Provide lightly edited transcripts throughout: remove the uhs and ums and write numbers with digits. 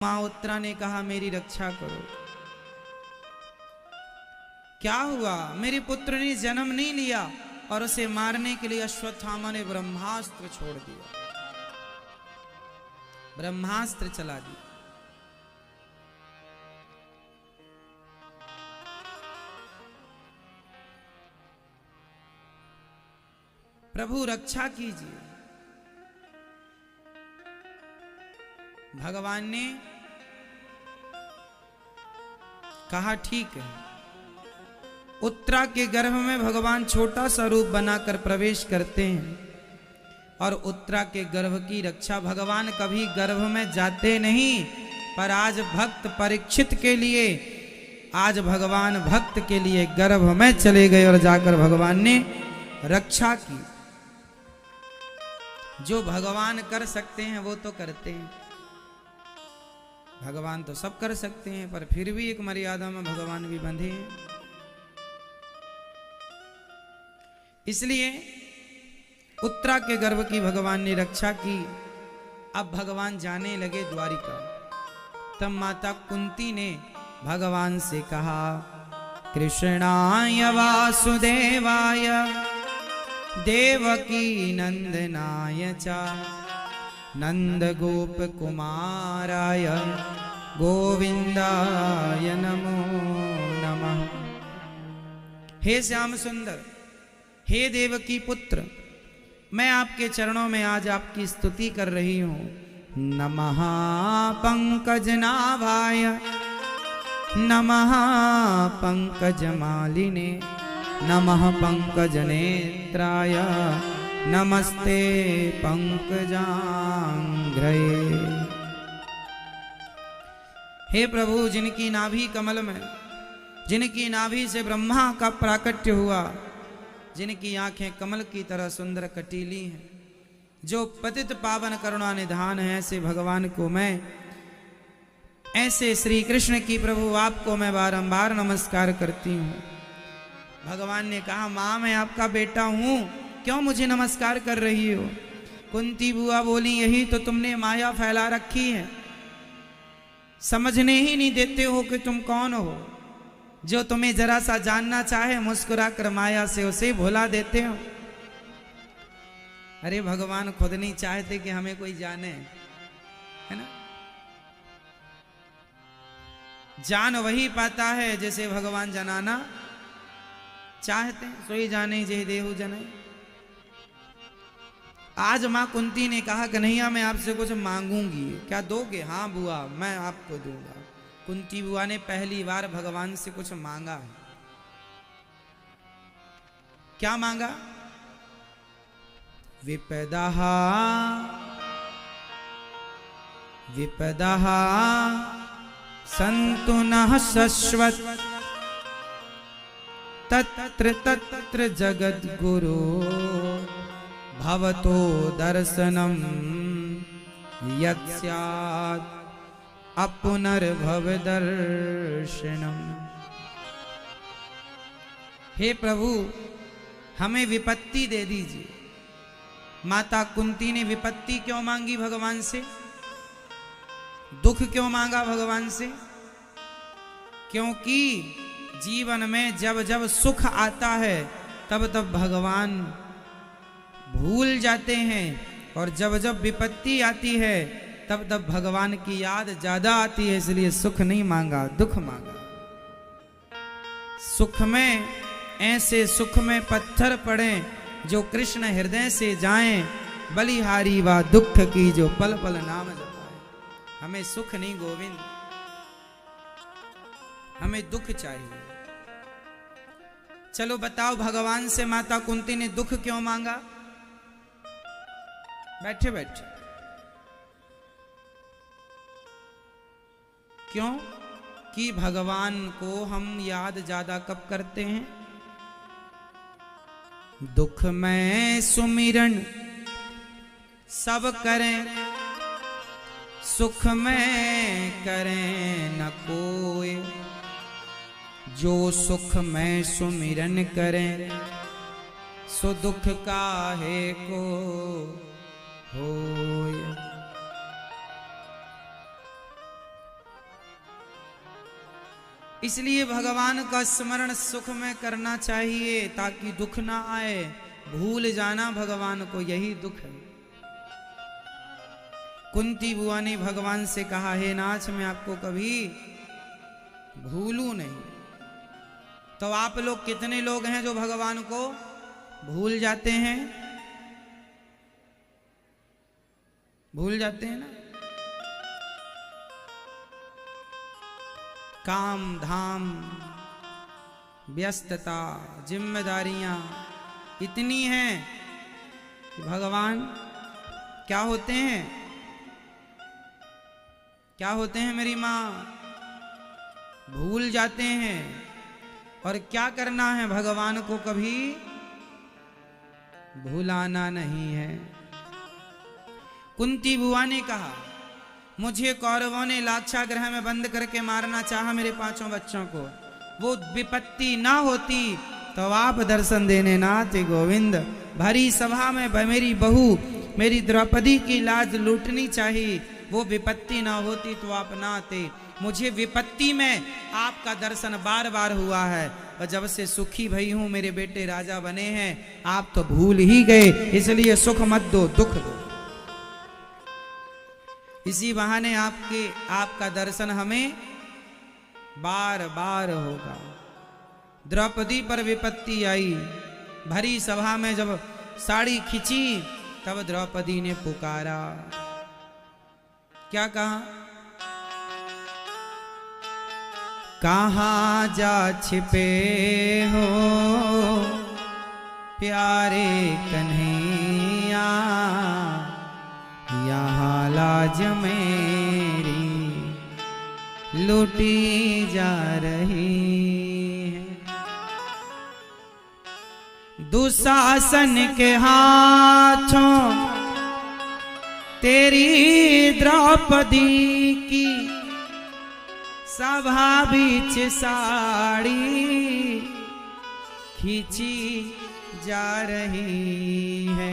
माँ उत्तरा ने कहा मेरी रक्षा करो। क्या हुआ? मेरे पुत्र ने जन्म नहीं लिया और उसे मारने के लिए अश्वत्थामा ने ब्रह्मास्त्र छोड़ दिया, ब्रह्मास्त्र चला दिया। प्रभु रक्षा कीजिए। भगवान ने कहा ठीक है। उत्तरा के गर्भ में भगवान छोटा सा रूप बनाकर प्रवेश करते हैं और उत्तरा के गर्भ की रक्षा। भगवान कभी गर्भ में जाते नहीं, पर आज भक्त परीक्षित के लिए, आज भगवान भक्त के लिए गर्भ में चले गए और जाकर भगवान ने रक्षा की। जो भगवान कर सकते हैं वो तो करते हैं। भगवान तो सब कर सकते हैं, पर फिर भी एक मर्यादा में भगवान भी बंधे हैं। इसलिए उत्तरा के गर्भ की भगवान ने रक्षा की। अब भगवान जाने लगे द्वारिका। तब माता कुंती ने भगवान से कहा, कृष्णाय वासुदेवाय देवकी नंदनाय च नंद गोप कुमाराय गोविंदाय नमो नमः। हे श्याम सुंदर, हे देवकी पुत्र, मैं आपके चरणों में आज आपकी स्तुति कर रही हूँ। नमः पंकजनाभाय नमः पंकजमालिने नमः पंकजनेत्राय नमस्ते पंकजांघ्रये। हे प्रभु, जिनकी नाभि कमल में, जिनकी नाभि से ब्रह्मा का प्राकट्य हुआ, जिनकी आंखें कमल की तरह सुंदर कटीली हैं, जो पतित पावन करुणा निधान है, ऐसे भगवान को मैं, ऐसे श्री कृष्ण की प्रभु आपको मैं बारंबार नमस्कार करती हूँ। भगवान ने कहा, माँ मैं आपका बेटा हूँ, क्यों मुझे नमस्कार कर रही हो? कुंती बुआ बोली, यही तो तुमने माया फैला रखी है, समझने ही नहीं देते हो कि तुम कौन हो। जो तुम्हें जरा सा जानना चाहे मुस्कुरा कर माया से उसे भुला देते हो। अरे भगवान खुद नहीं चाहते कि हमें कोई जाने, है ना? जान वही पाता है जैसे भगवान जनाना चाहते हैं, सोई जाने जे देहु जने। आज मां कुंती ने कहा, कन्हैया मैं आपसे कुछ मांगूंगी, क्या दोगे? हाँ बुआ मैं आपको दूंगा। कुंती बुआ ने पहली बार भगवान से कुछ मांगा है। क्या मांगा? विपदः विपदः सन्तु नः शश्वत् तत्र तत्र जगद्गुरो भवतो दर्शनम यत् स्यात् अपुनर्भव दर्शनम। हे प्रभु, हमें विपत्ति दे दीजिए। माता कुंती ने विपत्ति क्यों मांगी भगवान से? दुख क्यों मांगा भगवान से? क्योंकि जीवन में जब जब सुख आता है तब तब भगवान भूल जाते हैं, और जब जब विपत्ति आती है तब तब भगवान की याद ज्यादा आती है। इसलिए सुख नहीं मांगा, दुख मांगा। सुख में, ऐसे सुख में पत्थर पड़े जो कृष्ण हृदय से जाएं, बलिहारी व दुख की जो पल पल नाम जपाए। हमें सुख नहीं गोविंद, हमें दुख चाहिए। चलो बताओ, भगवान से माता कुंती ने दुख क्यों मांगा? बैठे बैठे क्यों? कि भगवान को हम याद ज्यादा कब करते हैं? दुख में सुमिरन सब करें, सुख में करें न कोई। जो सुख में सुमिरन करें, सो दुख काहे को होय। इसलिए भगवान का स्मरण सुख में करना चाहिए ताकि दुख ना आए। भूल जाना भगवान को यही दुख है। कुंती बुआ ने भगवान से कहा, हे नाथ मैं आपको कभी भूलूं नहीं। तो आप लोग कितने लोग हैं जो भगवान को भूल जाते हैं? भूल जाते हैं ना। काम धाम व्यस्तता जिम्मेदारियां इतनी हैं कि भगवान क्या होते हैं, क्या होते हैं मेरी माँ? भूल जाते हैं। और क्या करना है? भगवान को कभी भुलाना नहीं है। कुंती बुआ ने कहा, मुझे कौरवों ने लाक्षागृह में बंद करके मारना चाहा मेरे 5 बच्चों को, वो विपत्ति ना होती तो आप दर्शन देने ना आते गोविंद। भरी सभा में मेरी बहू मेरी द्रौपदी की लाज लूटनी चाहिए, वो विपत्ति ना होती तो आप ना आते। मुझे विपत्ति में आपका दर्शन बार बार हुआ है, और जब से सुखी भई हूं मेरे बेटे राजा बने हैं, आप तो भूल ही गए। इसलिए सुख मत दो, दुख दो। इसी बहाने आपका दर्शन हमें बार बार होगा। द्रौपदी पर विपत्ति आई, भरी सभा में जब साड़ी खींची तब द्रौपदी ने पुकारा। क्या कहा? कहाँ जा छिपे हो प्यारे कन्हैया, यहाँ लाज मेरी लूटी जा रही है। दुशासन के हाथों तेरी द्रौपदी की सभा बीच साड़ी खींची जा रही है।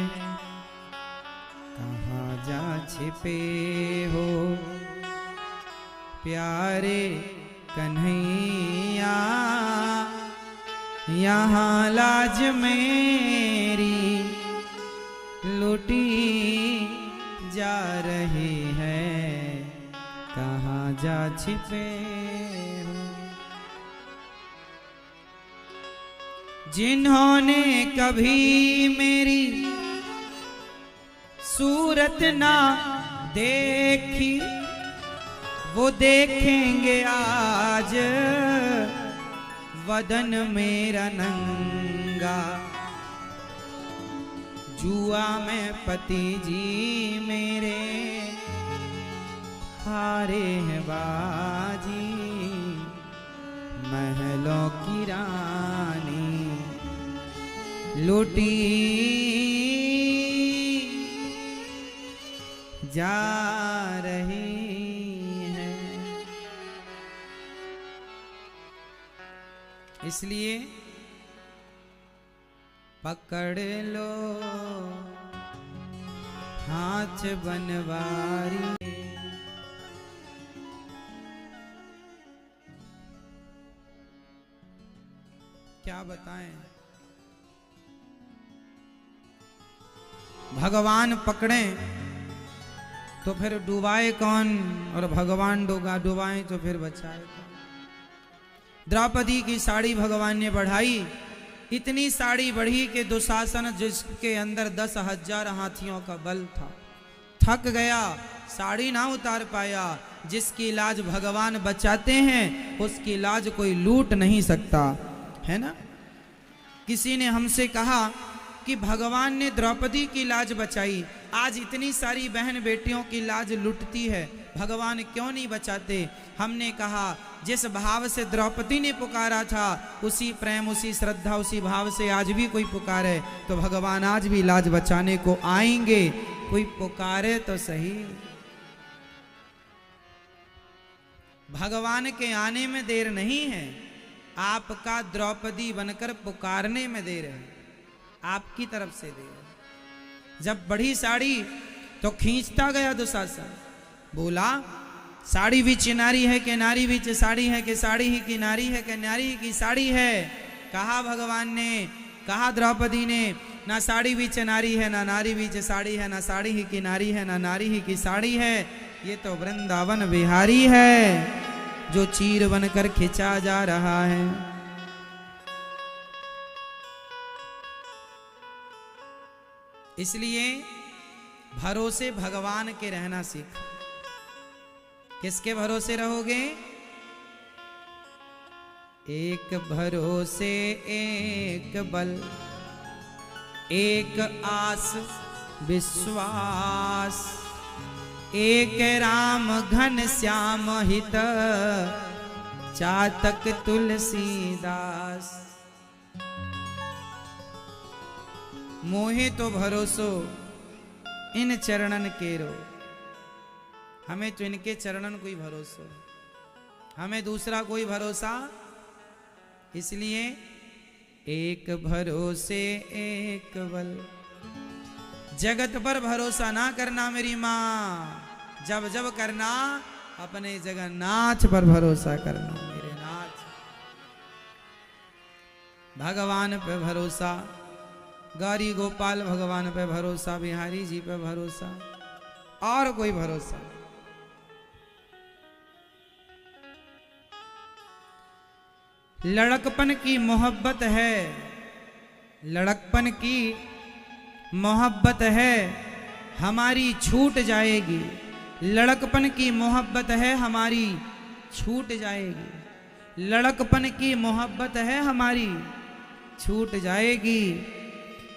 कहाँ जा छिपे हो प्यारे कन्हैया, यहाँ लाज मेरी लूटी जा रही है। कहाँ जा छिपे हो? जिन्होंने कभी मेरी सूरत ना देखी, वो देखेंगे आज वदन मेरा नंगा। जुआ में पति जी मेरे हारे हैं बाजी, महलों की रानी लूटी जा रही है। इसलिए पकड़ लो हाथ बनवारी। क्या बताएं, भगवान पकड़े तो फिर डुबाए कौन, और भगवान डुबाए तो फिर बचाए कौन। द्रौपदी की साड़ी भगवान ने बढ़ाई, इतनी साड़ी बढ़ी कि दुशासन जिसके अंदर 10,000 हाथियों का बल था, थक गया, साड़ी ना उतार पाया। जिसकी लाज भगवान बचाते हैं उसकी लाज कोई लूट नहीं सकता, है ना। किसी ने हमसे कहा कि भगवान ने द्रौपदी की लाज बचाई, आज इतनी सारी बहन बेटियों की लाज लुटती है, भगवान क्यों नहीं बचाते? हमने कहा जिस भाव से द्रौपदी ने पुकारा था, उसी प्रेम, उसी श्रद्धा, उसी भाव से आज भी कोई पुकारे तो भगवान आज भी लाज बचाने को आएंगे। कोई पुकारे तो सही। भगवान के आने में देर नहीं है, आपका द्रौपदी बनकर पुकारने में देर है, आपकी तरफ से देर है। जब बढ़ी साड़ी तो खींचता गया दुशासन, बोला साड़ी भी चिनारी है कि नारी भी साड़ी है कि साड़ी ही की नारी है कि नारी ही की साड़ी है। कहा भगवान ने, कहा द्रौपदी ने, ना साड़ी भी चिनारी है ना नारी भी साड़ी है, ना साड़ी ही की नारी है ना नारी ही की साड़ी है। ये तो वृंदावन बिहारी है जो चीर बनकर खिंचा जा रहा है। इसलिए भरोसे भगवान के रहना सीख। किसके भरोसे रहोगे? एक भरोसे एक बल, एक आस विश्वास, एक राम घन श्याम हित, चातक तुलसीदास। मोहे तो भरोसो इन चरणन केरो, हमें तो इनके चरणन को ही भरोसा, हमें दूसरा कोई भरोसा। इसलिए एक भरोसे एक बल। जगत पर भरोसा ना करना मेरी माँ, जब जब करना अपने जगन्नाथ पर भरोसा करना मेरे नाथ। भगवान पे भरोसा, गौरी गोपाल भगवान पे भरोसा, बिहारी जी पे भरोसा, और कोई भरोसा। लड़कपन की मोहब्बत है, लड़कपन की मोहब्बत है हमारी छूट जाएगी। लड़कपन की मोहब्बत है हमारी छूट जाएगी। लड़कपन की मोहब्बत है हमारी छूट जाएगी।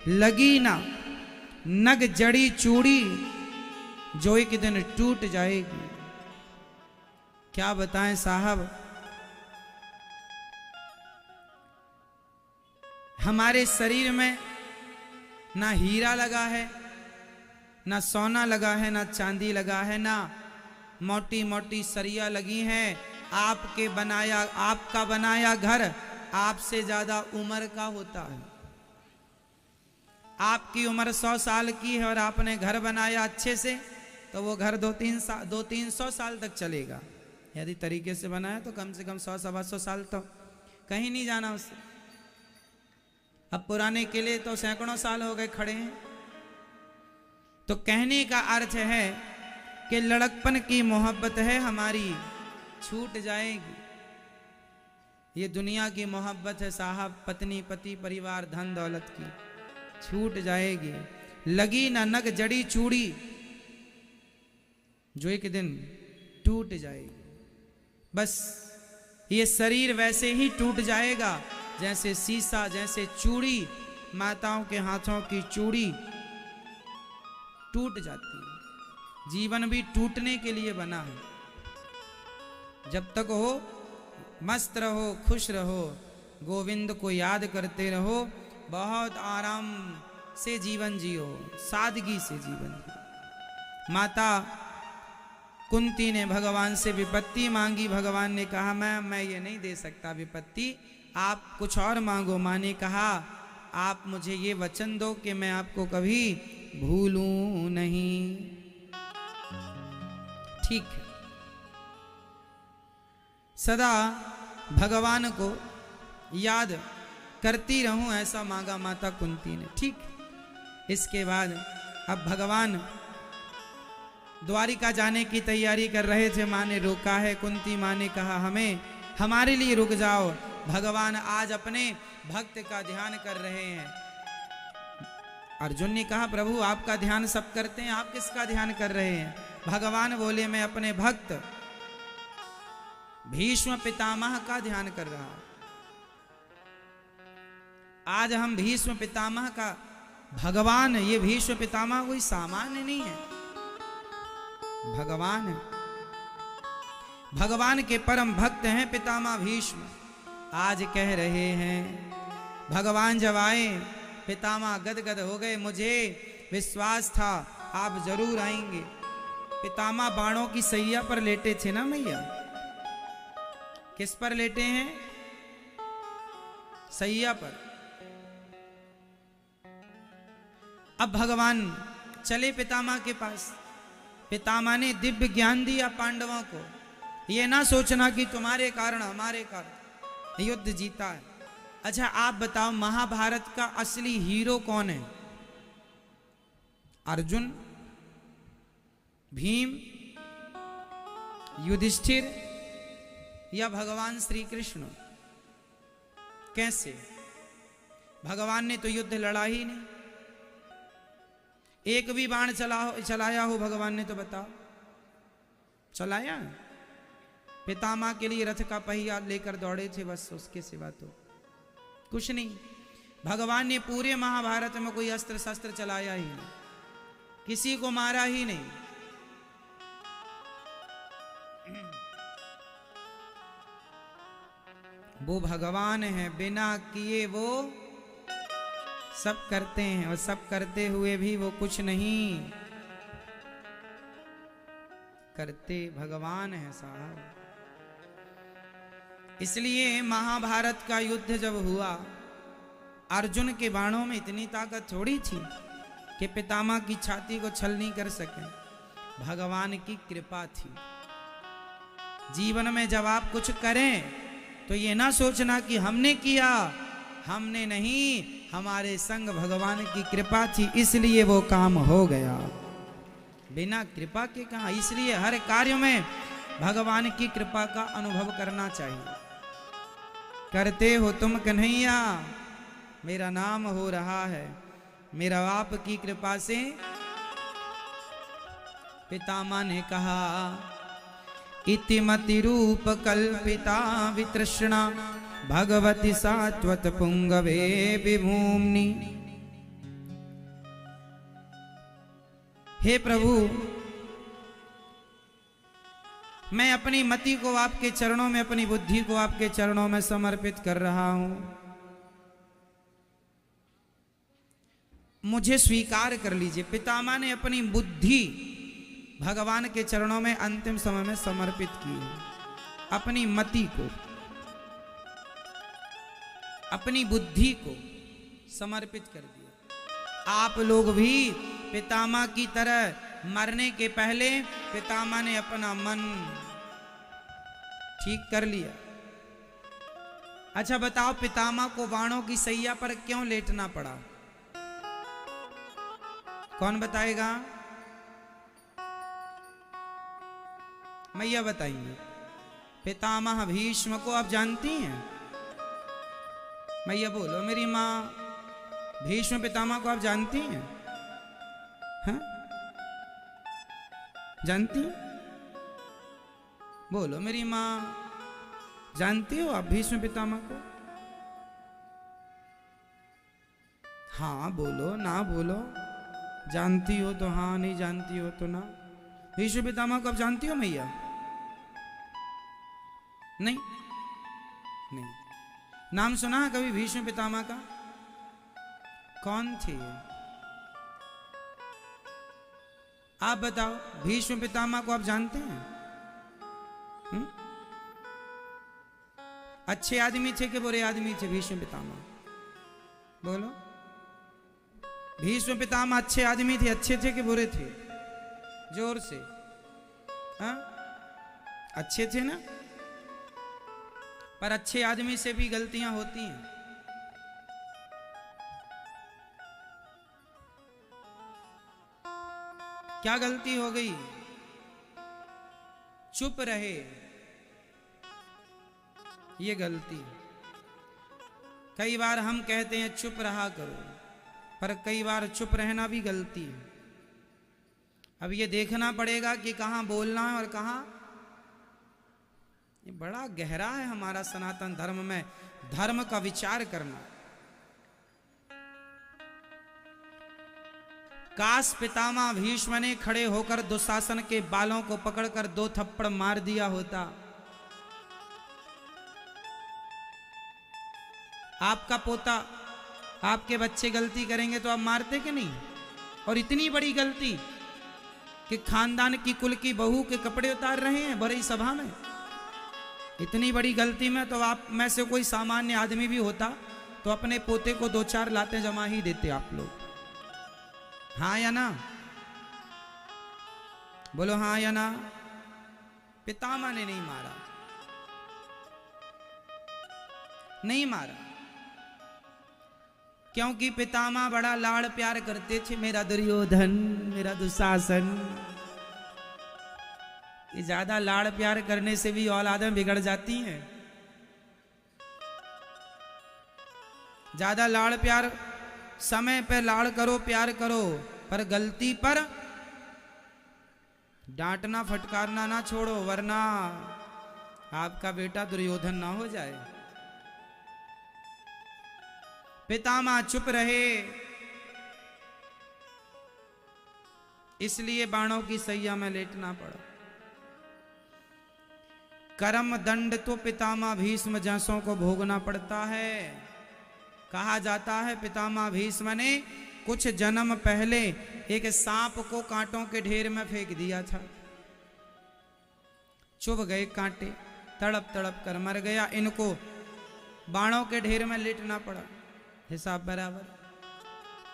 लगी ना नग जड़ी चूड़ी जो एक दिन टूट जाएगी। क्या बताएं साहब, हमारे शरीर में ना हीरा लगा है, ना सोना लगा है, ना चांदी लगा है, ना मोटी मोटी सरिया लगी हैं। आपके बनाया, आपका बनाया घर आपसे ज्यादा उम्र का होता है। आपकी उम्र 100 साल की है और आपने घर बनाया अच्छे से, तो वो घर 200-300 साल तक चलेगा। यदि तरीके से बनाया तो कम से कम 100-125 साल तो कहीं नहीं जाना उससे। अब पुराने किले तो सैकड़ों साल हो गए खड़े हैं। तो कहने का अर्थ है कि लड़कपन की मोहब्बत है हमारी छूट जाएगी। ये दुनिया की मोहब्बत है साहब, पत्नी पति परिवार धन दौलत की, छूट जाएगी। लगी ना नग जड़ी चूड़ी जो एक दिन टूट जाएगी। बस ये शरीर वैसे ही टूट जाएगा जैसे शीशा, जैसे चूड़ी, माताओं के हाथों की चूड़ी टूट जाती है। जीवन भी टूटने के लिए बना है। जब तक हो मस्त रहो, खुश रहो, गोविंद को याद करते रहो, बहुत आराम से जीवन जियो, सादगी से जीवन जियो। माता कुंती ने भगवान से विपत्ति मांगी। भगवान ने कहा मैं ये नहीं दे सकता विपत्ति, आप कुछ और मांगो। माँ ने कहा आप मुझे ये वचन दो कि मैं आपको कभी भूलूं नहीं। ठीक है, सदा भगवान को याद करती रहूं, ऐसा मांगा माता कुंती ने। ठीक, इसके बाद अब भगवान द्वारिका जाने की तैयारी कर रहे थे। माँ ने रोका है। कुंती माँ ने कहा हमारे लिए रुक जाओ, भगवान आज अपने भक्त का ध्यान कर रहे हैं। अर्जुन ने कहा प्रभु आपका ध्यान सब करते हैं, आप किसका ध्यान कर रहे हैं? भगवान बोले मैं अपने भक्त भीष्म पितामह का ध्यान कर रहा हूं। आज हम भीष्म पितामह का, भगवान, ये भीष्म पितामह कोई सामान्य नहीं है, भगवान है। भगवान के परम भक्त हैं पितामह भीष्म। आज कह रहे हैं भगवान जब आए, पितामह गदगद हो गए। मुझे विश्वास था आप जरूर आएंगे। पितामह बाणों की सैया पर लेटे थे ना मैया। किस पर लेटे हैं? सैया पर। अब भगवान चले पितामह के पास। पितामह ने दिव्य ज्ञान दिया पांडवों को। ये ना सोचना कि तुम्हारे कारण हमारे कारण युद्ध जीता है। अच्छा आप बताओ, महाभारत का असली हीरो कौन है? अर्जुन, भीम, युधिष्ठिर या भगवान श्री कृष्ण? कैसे? भगवान ने तो युद्ध लड़ा ही नहीं। एक भी बाण चलाया हो भगवान ने तो बताओ, चलाया? पितामह के लिए रथ का पहिया लेकर दौड़े थे, बस उसके सिवा तो कुछ नहीं। भगवान ने पूरे महाभारत में कोई अस्त्र शस्त्र चलाया ही नहीं, किसी को मारा ही नहीं। वो भगवान है, बिना किए वो सब करते हैं, और सब करते हुए भी वो कुछ नहीं करते। भगवान है साहब। इसलिए महाभारत का युद्ध जब हुआ, अर्जुन के बाणों में इतनी ताकत थोड़ी थी कि पितामह की छाती को छल नहीं कर सके। भगवान की कृपा थी। जीवन में जब आप कुछ करें तो ये ना सोचना कि हमने किया, हमने नहीं, हमारे संग भगवान की कृपा थी, इसलिए वो काम हो गया। बिना कृपा के कहां। इसलिए हर कार्य में भगवान की कृपा का अनुभव करना चाहिए। करते हो तुम कन्हैया, मेरा नाम हो रहा है, मेरा आपकी कृपा से। पितामह ने कहा, इतिमति रूप कल्पिता वितृष्णा भगवती सात्वत पुंगवे विभूम्नि। हे प्रभु, मैं अपनी मति को आपके चरणों में, अपनी बुद्धि को आपके चरणों में समर्पित कर रहा हूं। मुझे स्वीकार कर लीजिए। पितामह ने अपनी बुद्धि भगवान के चरणों में अंतिम समय में समर्पित की है। अपनी मति को, अपनी बुद्धि को समर्पित कर दिया। आप लोग भी पितामह की तरह मरने के पहले पितामह ने अपना मन ठीक कर लिया। अच्छा बताओ, पितामह को बाणों की सैया पर क्यों लेटना पड़ा? कौन बताएगा? मैया बताएंगे। पितामह भीष्म को आप जानती हैं? मैया बोलो। मेरी माँ भीष्म पितामह को आप जानती हैं? हाँ? जानती? बोलो। मेरी माँ जानती हो आप भीष्म पितामह को? हाँ बोलो, ना बोलो। जानती हो तो हाँ, नहीं जानती हो तो ना। भीष्म पितामह को आप जानती हो मैया? नहीं? नहीं। नाम सुना है कभी भीष्म पितामह का? कौन थे? आप बताओ। भीष्म पितामह को आप जानते हैं? अच्छे आदमी थे कि बुरे आदमी थे भीष्म पितामह? बोलो। भीष्म पितामह अच्छे आदमी थे? अच्छे थे कि बुरे थे? जोर से। हाँ? अच्छे थे ना? पर अच्छे आदमी से भी गलतियां होती हैं। क्या गलती हो गई? चुप रहे, ये गलती। कई बार हम कहते हैं चुप रहा करो, पर कई बार चुप रहना भी गलती है। अब ये देखना पड़ेगा कि कहां बोलना है और कहां। ये बड़ा गहरा है हमारा सनातन धर्म में, धर्म का विचार करना। काश पितामह भीष्म ने खड़े होकर दुशासन के बालों को पकड़कर 2 थप्पड़ मार दिया होता। आपका पोता, आपके बच्चे गलती करेंगे तो आप मारते कि नहीं? और इतनी बड़ी गलती कि खानदान की कुल की बहू के कपड़े उतार रहे हैं बड़ी सभा में। इतनी बड़ी गलती में तो आप में से कोई सामान्य आदमी भी होता तो अपने पोते को 2-4 लातें जमा ही देते आप लोग। हाँ या ना? बोलो हाँ या ना? पितामह ने नहीं मारा, नहीं मारा, क्योंकि पितामह बड़ा लाड़ प्यार करते थे। मेरा दुर्योधन, मेरा दुशासन। ये ज्यादा लाड़ प्यार करने से भी औलादें बिगड़ जाती हैं। ज्यादा लाड़ प्यार, समय पे लाड़ करो, प्यार करो, पर गलती पर डांटना फटकारना ना छोड़ो, वरना आपका बेटा दुर्योधन ना हो जाए। पितामह चुप रहे, इसलिए बाणों की सैया में लेटना पड़ा। कर्म दंड तो पितामह भीष्म जैसों को भोगना पड़ता है। कहा जाता है पितामह भीष्म ने कुछ जन्म पहले एक सांप को कांटों के ढेर में फेंक दिया था। चुभ गए कांटे, तड़प तड़प कर मर गया। इनको बाणों के ढेर में लेटना पड़ा। हिसाब बराबर।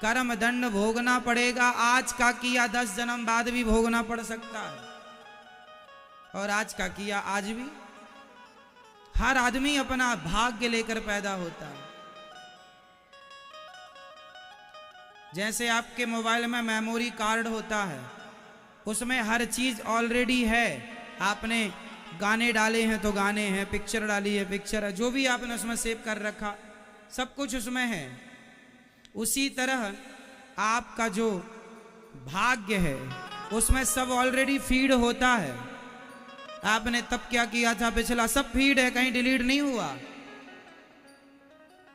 कर्म दंड भोगना पड़ेगा। आज का किया 10 जन्म बाद भी भोगना पड़ सकता है, और आज का किया आज भी। हर आदमी अपना भाग्य लेकर पैदा होता है। जैसे आपके मोबाइल में मेमोरी कार्ड होता है, उसमें हर चीज ऑलरेडी है। आपने गाने डाले हैं तो गाने हैं, पिक्चर डाली है पिक्चर है, जो भी आपने उसमें सेव कर रखा सब कुछ उसमें है। उसी तरह आपका जो भाग्य है उसमें सब ऑलरेडी फीड होता है। आपने तब क्या किया था पिछला सब फीड है, कहीं डिलीट नहीं हुआ।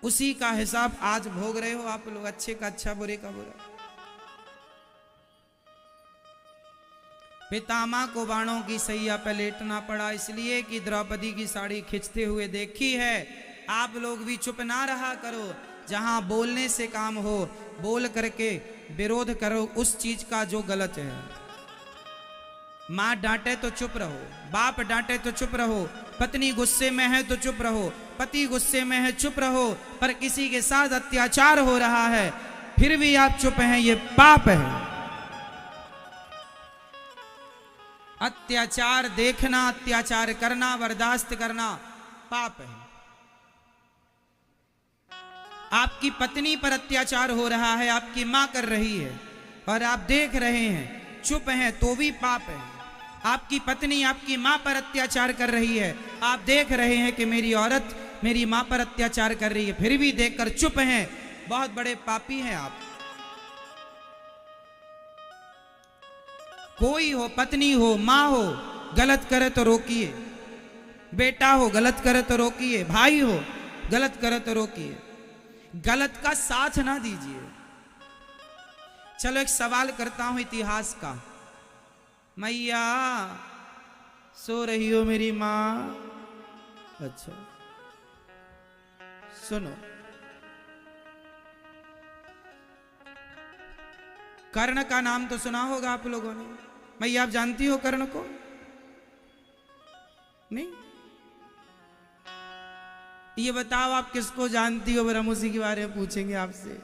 उसी का हिसाब आज भोग रहे हो आप लोग, अच्छे का अच्छा, बुरे का बुरा। पितामह को बाणों की सैया पर लेटना पड़ा, इसलिए कि द्रौपदी की साड़ी खींचते हुए देखी है। आप लोग भी चुप ना रहा करो। जहां बोलने से काम हो, बोल करके विरोध करो उस चीज का जो गलत है। माँ डांटे तो चुप रहो, बाप डांटे तो चुप रहो, पत्नी गुस्से में है तो चुप रहो, पति गुस्से में है चुप रहो। पर किसी के साथ अत्याचार हो रहा है फिर भी आप चुप हैं, ये पाप है। अत्याचार देखना, अत्याचार करना, बर्दाश्त करना पाप है। आपकी पत्नी पर अत्याचार हो रहा है, आपकी मां कर रही है और आप देख रहे हैं, चुप हैं तो भी पाप है। आपकी पत्नी आपकी मां पर अत्याचार कर रही है, आप देख रहे हैं कि मेरी औरत मेरी मां पर अत्याचार कर रही है, फिर भी देखकर चुप हैं, बहुत बड़े पापी हैं आप। कोई हो, पत्नी हो, मां हो, गलत करे तो रोकिए। बेटा हो गलत करे तो रोकिए, भाई हो गलत करे तो रोकिए, गलत का साथ ना दीजिए। चलो एक सवाल करता हूं इतिहास का। मैया सो रही हो मेरी मां? अच्छा सुनो, कर्ण का नाम तो सुना होगा आप लोगों ने। मैया आप जानती हो कर्ण को? नहीं? ये बताओ आप किसको जानती हो, हम उसी के बारे में पूछेंगे आपसे।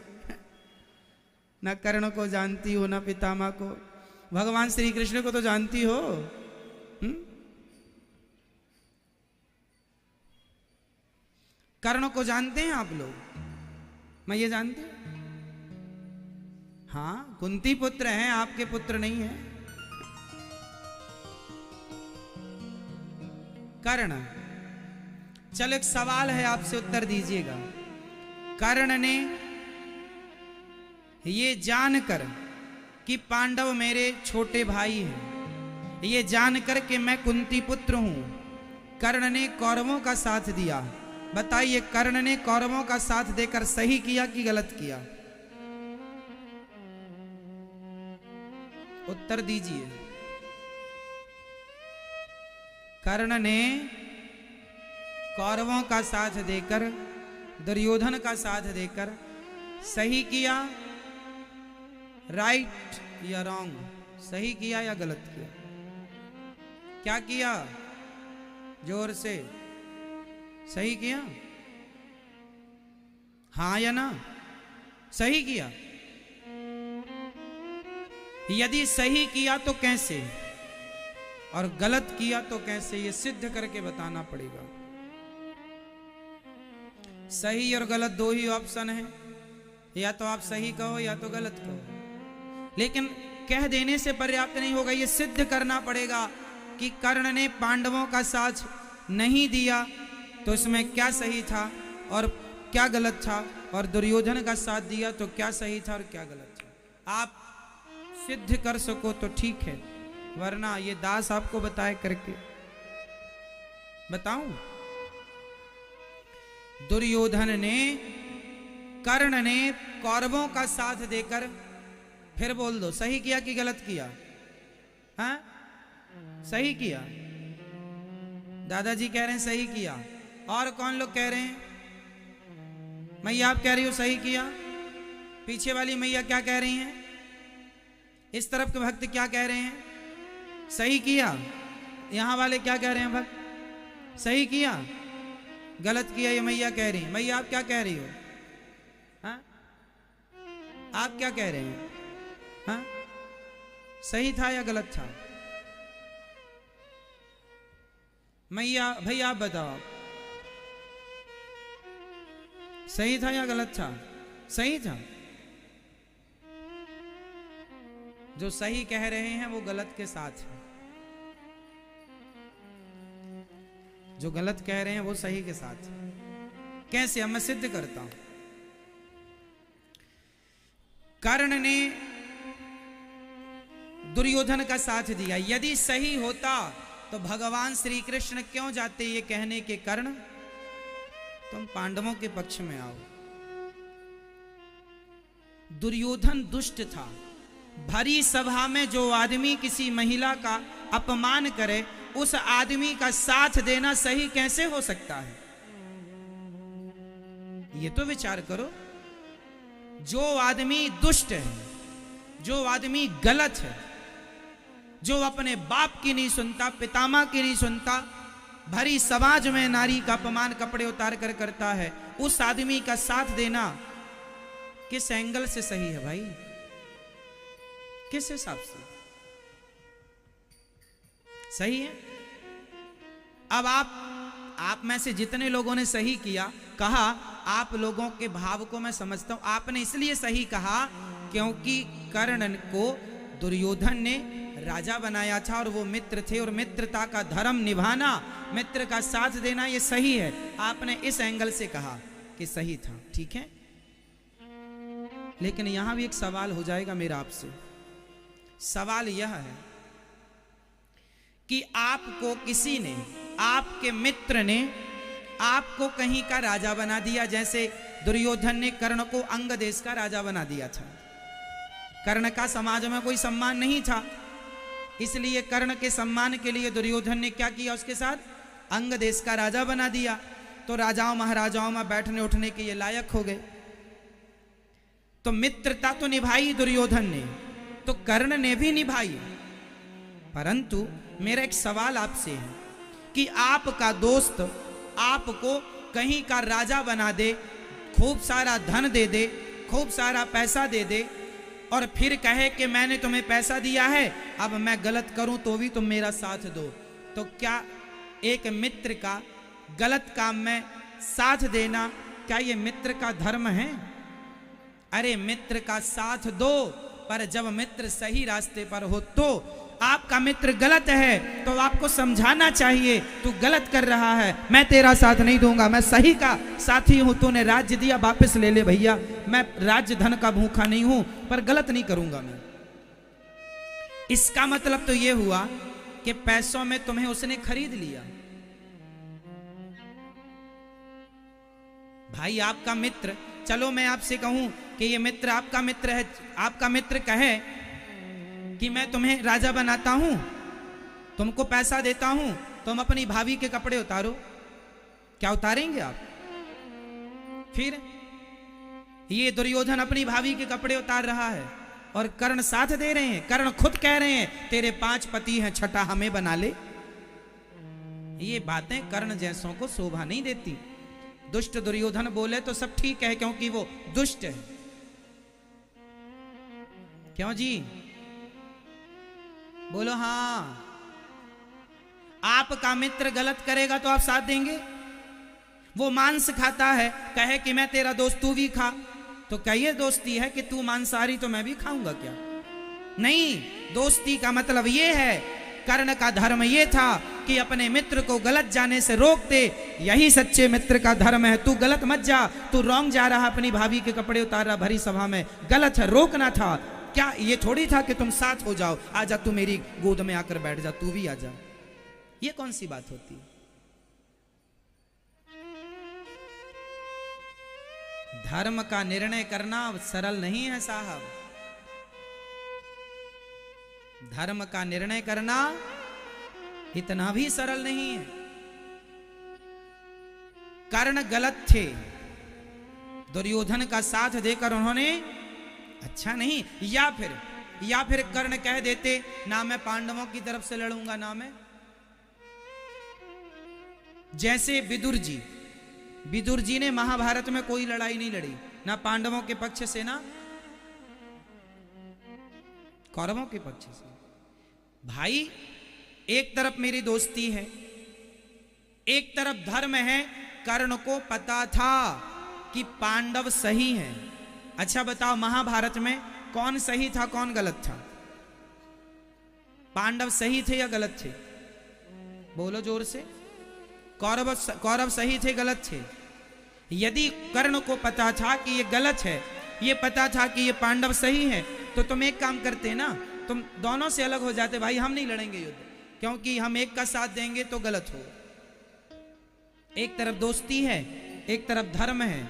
ना कर्ण को जानती हो ना पितामह को। भगवान श्री कृष्ण को तो जानती हो? कर्ण को जानते हैं आप लोग? मैं ये जानती हूं। हाँ, कुंती पुत्र हैं, आपके पुत्र नहीं है। कर्ण, चलो एक सवाल है आपसे, उत्तर दीजिएगा। कर्ण ने ये जानकर कि पांडव मेरे छोटे भाई हैं, ये जानकर कि मैं कुंती पुत्र हूं, कर्ण ने कौरवों का साथ दिया। बताइए कर्ण ने कौरवों का साथ देकर सही किया कि गलत किया? उत्तर दीजिए। कर्ण ने कौरवों का साथ देकर, दुर्योधन का साथ देकर सही किया, राइट या रॉन्ग? सही किया या गलत किया? क्या किया? जोर से सही किया? हाँ या ना? सही किया? यदि सही किया तो कैसे और गलत किया तो कैसे, ये सिद्ध करके बताना पड़ेगा। सही और गलत दो ही ऑप्शन है, या तो आप सही कहो या तो गलत कहो। लेकिन कह देने से पर्याप्त नहीं होगा, ये सिद्ध करना पड़ेगा कि कर्ण ने पांडवों का साथ नहीं दिया तो इसमें क्या सही था और क्या गलत था, और दुर्योधन का साथ दिया तो क्या सही था और क्या गलत था। आप सिद्ध कर सको तो ठीक है, वरना ये दास आपको बताए करके बताऊं। दुर्योधन ने, कर्ण ने कौरवों का साथ देकर, फिर बोल दो सही किया कि गलत किया? हाँ, सही किया। दादाजी कह रहे हैं सही किया, और कौन लोग कह रहे हैं? मैया आप कह रही हो सही किया, पीछे वाली मैया क्या कह रही हैं? इस तरफ के भक्त क्या कह रहे हैं? सही किया। यहां वाले क्या कह रहे हैं भक्त? सही किया। गलत किया ये मैया कह रही है। मैया आप क्या कह रही हो? हाँ, आप क्या कह रहे हैं? हाँ, सही था या गलत था? मैया भैया आप बताओ, सही था या गलत था? सही था। जो सही कह रहे हैं वो गलत के साथ है, जो गलत कह रहे हैं वो सही के साथ है। कैसे? अब मैं सिद्ध करता हूं। कर्ण ने दुर्योधन का साथ दिया, यदि सही होता तो भगवान श्री कृष्ण क्यों जाते ये कहने के, कर्ण तुम पांडवों के पक्ष में आओ। दुर्योधन दुष्ट था। भरी सभा में जो आदमी किसी महिला का अपमान करे, उस आदमी का साथ देना सही कैसे हो सकता है? ये तो विचार करो। जो आदमी दुष्ट है, जो आदमी गलत है, जो अपने बाप की नहीं सुनता, पितामह की नहीं सुनता, भरी समाज में नारी का अपमान कपड़े उतार कर करता है, उस आदमी का साथ देना किस एंगल से सही है भाई? किस हिसाब से सही है? अब आप में से जितने लोगों ने सही किया, कहा, आप लोगों के भाव को मैं समझता हूं। आपने इसलिए सही कहा क्योंकि कर्ण को दुर्योधन ने राजा बनाया था और वो मित्र थे, और मित्रता का धर्म निभाना, मित्र का साथ देना ये सही है। आपने इस एंगल से कहा कि सही था, ठीक है। लेकिन यहां भी एक सवाल हो जाएगा मेरा आपसे। सवाल यह है कि आपको किसी ने, आपके मित्र ने आपको कहीं का राजा बना दिया, जैसे दुर्योधन ने कर्ण को अंग देश का राजा बना दिया था। कर्ण का समाज में कोई सम्मान नहीं था, इसलिए कर्ण के सम्मान के लिए दुर्योधन ने क्या किया? उसके साथ अंग देश का राजा बना दिया। तो राजाओं महाराजाओं में बैठने उठने के ये लायक हो गए। तो मित्रता तो निभाई दुर्योधन ने, तो कर्ण ने भी निभाई। परंतु मेरा एक सवाल आपसे है कि आपका दोस्त आपको कहीं का राजा बना दे, खूब सारा धन दे दे, खूब सारा पैसा दे दे, और फिर कहे कि मैंने तुम्हें पैसा दिया है, अब मैं गलत करूं तो भी तुम मेरा साथ दो, तो क्या एक मित्र का गलत काम में साथ देना, क्या ये मित्र का धर्म है? अरे मित्र का साथ दो, पर जब मित्र सही रास्ते पर हो तो। आपका मित्र गलत है तो आपको समझाना चाहिए, तू गलत कर रहा है, मैं तेरा साथ नहीं दूंगा, मैं सही का साथी हूं, तूने राज्य दिया वापस ले ले भैया, मैं राज्य धन का भूखा नहीं हूं, पर गलत नहीं करूंगा मैं। इसका मतलब तो यह हुआ कि पैसों में तुम्हें उसने खरीद लिया। भाई आपका मित्र, चलो मैं आपसे कहूं कि ये मित्र आपका मित्र है, आपका मित्र कहे कि मैं तुम्हें राजा बनाता हूं, तुमको पैसा देता हूं, तुम अपनी भाभी के कपड़े उतारो, क्या उतारेंगे आप? फिर ये दुर्योधन अपनी भाभी के कपड़े उतार रहा है और कर्ण साथ दे रहे हैं। कर्ण खुद कह रहे हैं तेरे 5 पति हैं, छठा हमें बना ले। ये बातें कर्ण जैसों को शोभा नहीं देती। दुष्ट दुर्योधन बोले तो सब ठीक है, क्योंकि वो दुष्ट है। क्यों जी? बोलो हाँ। आपका मित्र गलत करेगा तो आप साथ देंगे? वो मांस खाता है, कहे कि मैं तेरा दोस्त, तू भी खा, तो क्या ये दोस्ती है कि तू मांसाहारी तो मैं भी खाऊंगा क्या? नहीं, दोस्ती का मतलब ये है, कर्ण का धर्म ये था कि अपने मित्र को गलत जाने से रोक दे। यही सच्चे मित्र का धर्म है। तू गलत मत जा, तू रॉन्ग जा रहा, अपनी भाभी के कपड़े उतार रहा भरी सभा में, गलत है, रोकना था। क्या ये थोड़ी था कि तुम साथ हो जाओ, आजा तू मेरी गोद में आकर बैठ जा, तू भी आजा। ये कौन सी बात होती है? धर्म का निर्णय करना सरल नहीं है साहब। धर्म का निर्णय करना इतना भी सरल नहीं है। कर्ण गलत थे, दुर्योधन का साथ देकर उन्होंने अच्छा नहीं, या फिर कर्ण कह देते ना मैं पांडवों की तरफ से लड़ूंगा ना मैं। जैसे विदुर जी ने महाभारत में कोई लड़ाई नहीं लड़ी, ना पांडवों के पक्ष से ना कौरवों के पक्ष से। भाई एक तरफ मेरी दोस्ती है, एक तरफ धर्म है। कर्ण को पता था कि पांडव सही हैं। अच्छा बताओ, महाभारत में कौन सही था कौन गलत था? पांडव सही थे या गलत थे? बोलो जोर से। कौरव सही थे गलत थे? यदि कर्ण को पता था कि ये गलत है, ये पता था कि ये पांडव सही है, तो तुम एक काम करते ना, तुम दोनों से अलग हो जाते। भाई हम नहीं लड़ेंगे युद्ध, क्योंकि हम एक का साथ देंगे तो गलत होगा। एक तरफ दोस्ती है, एक तरफ धर्म है।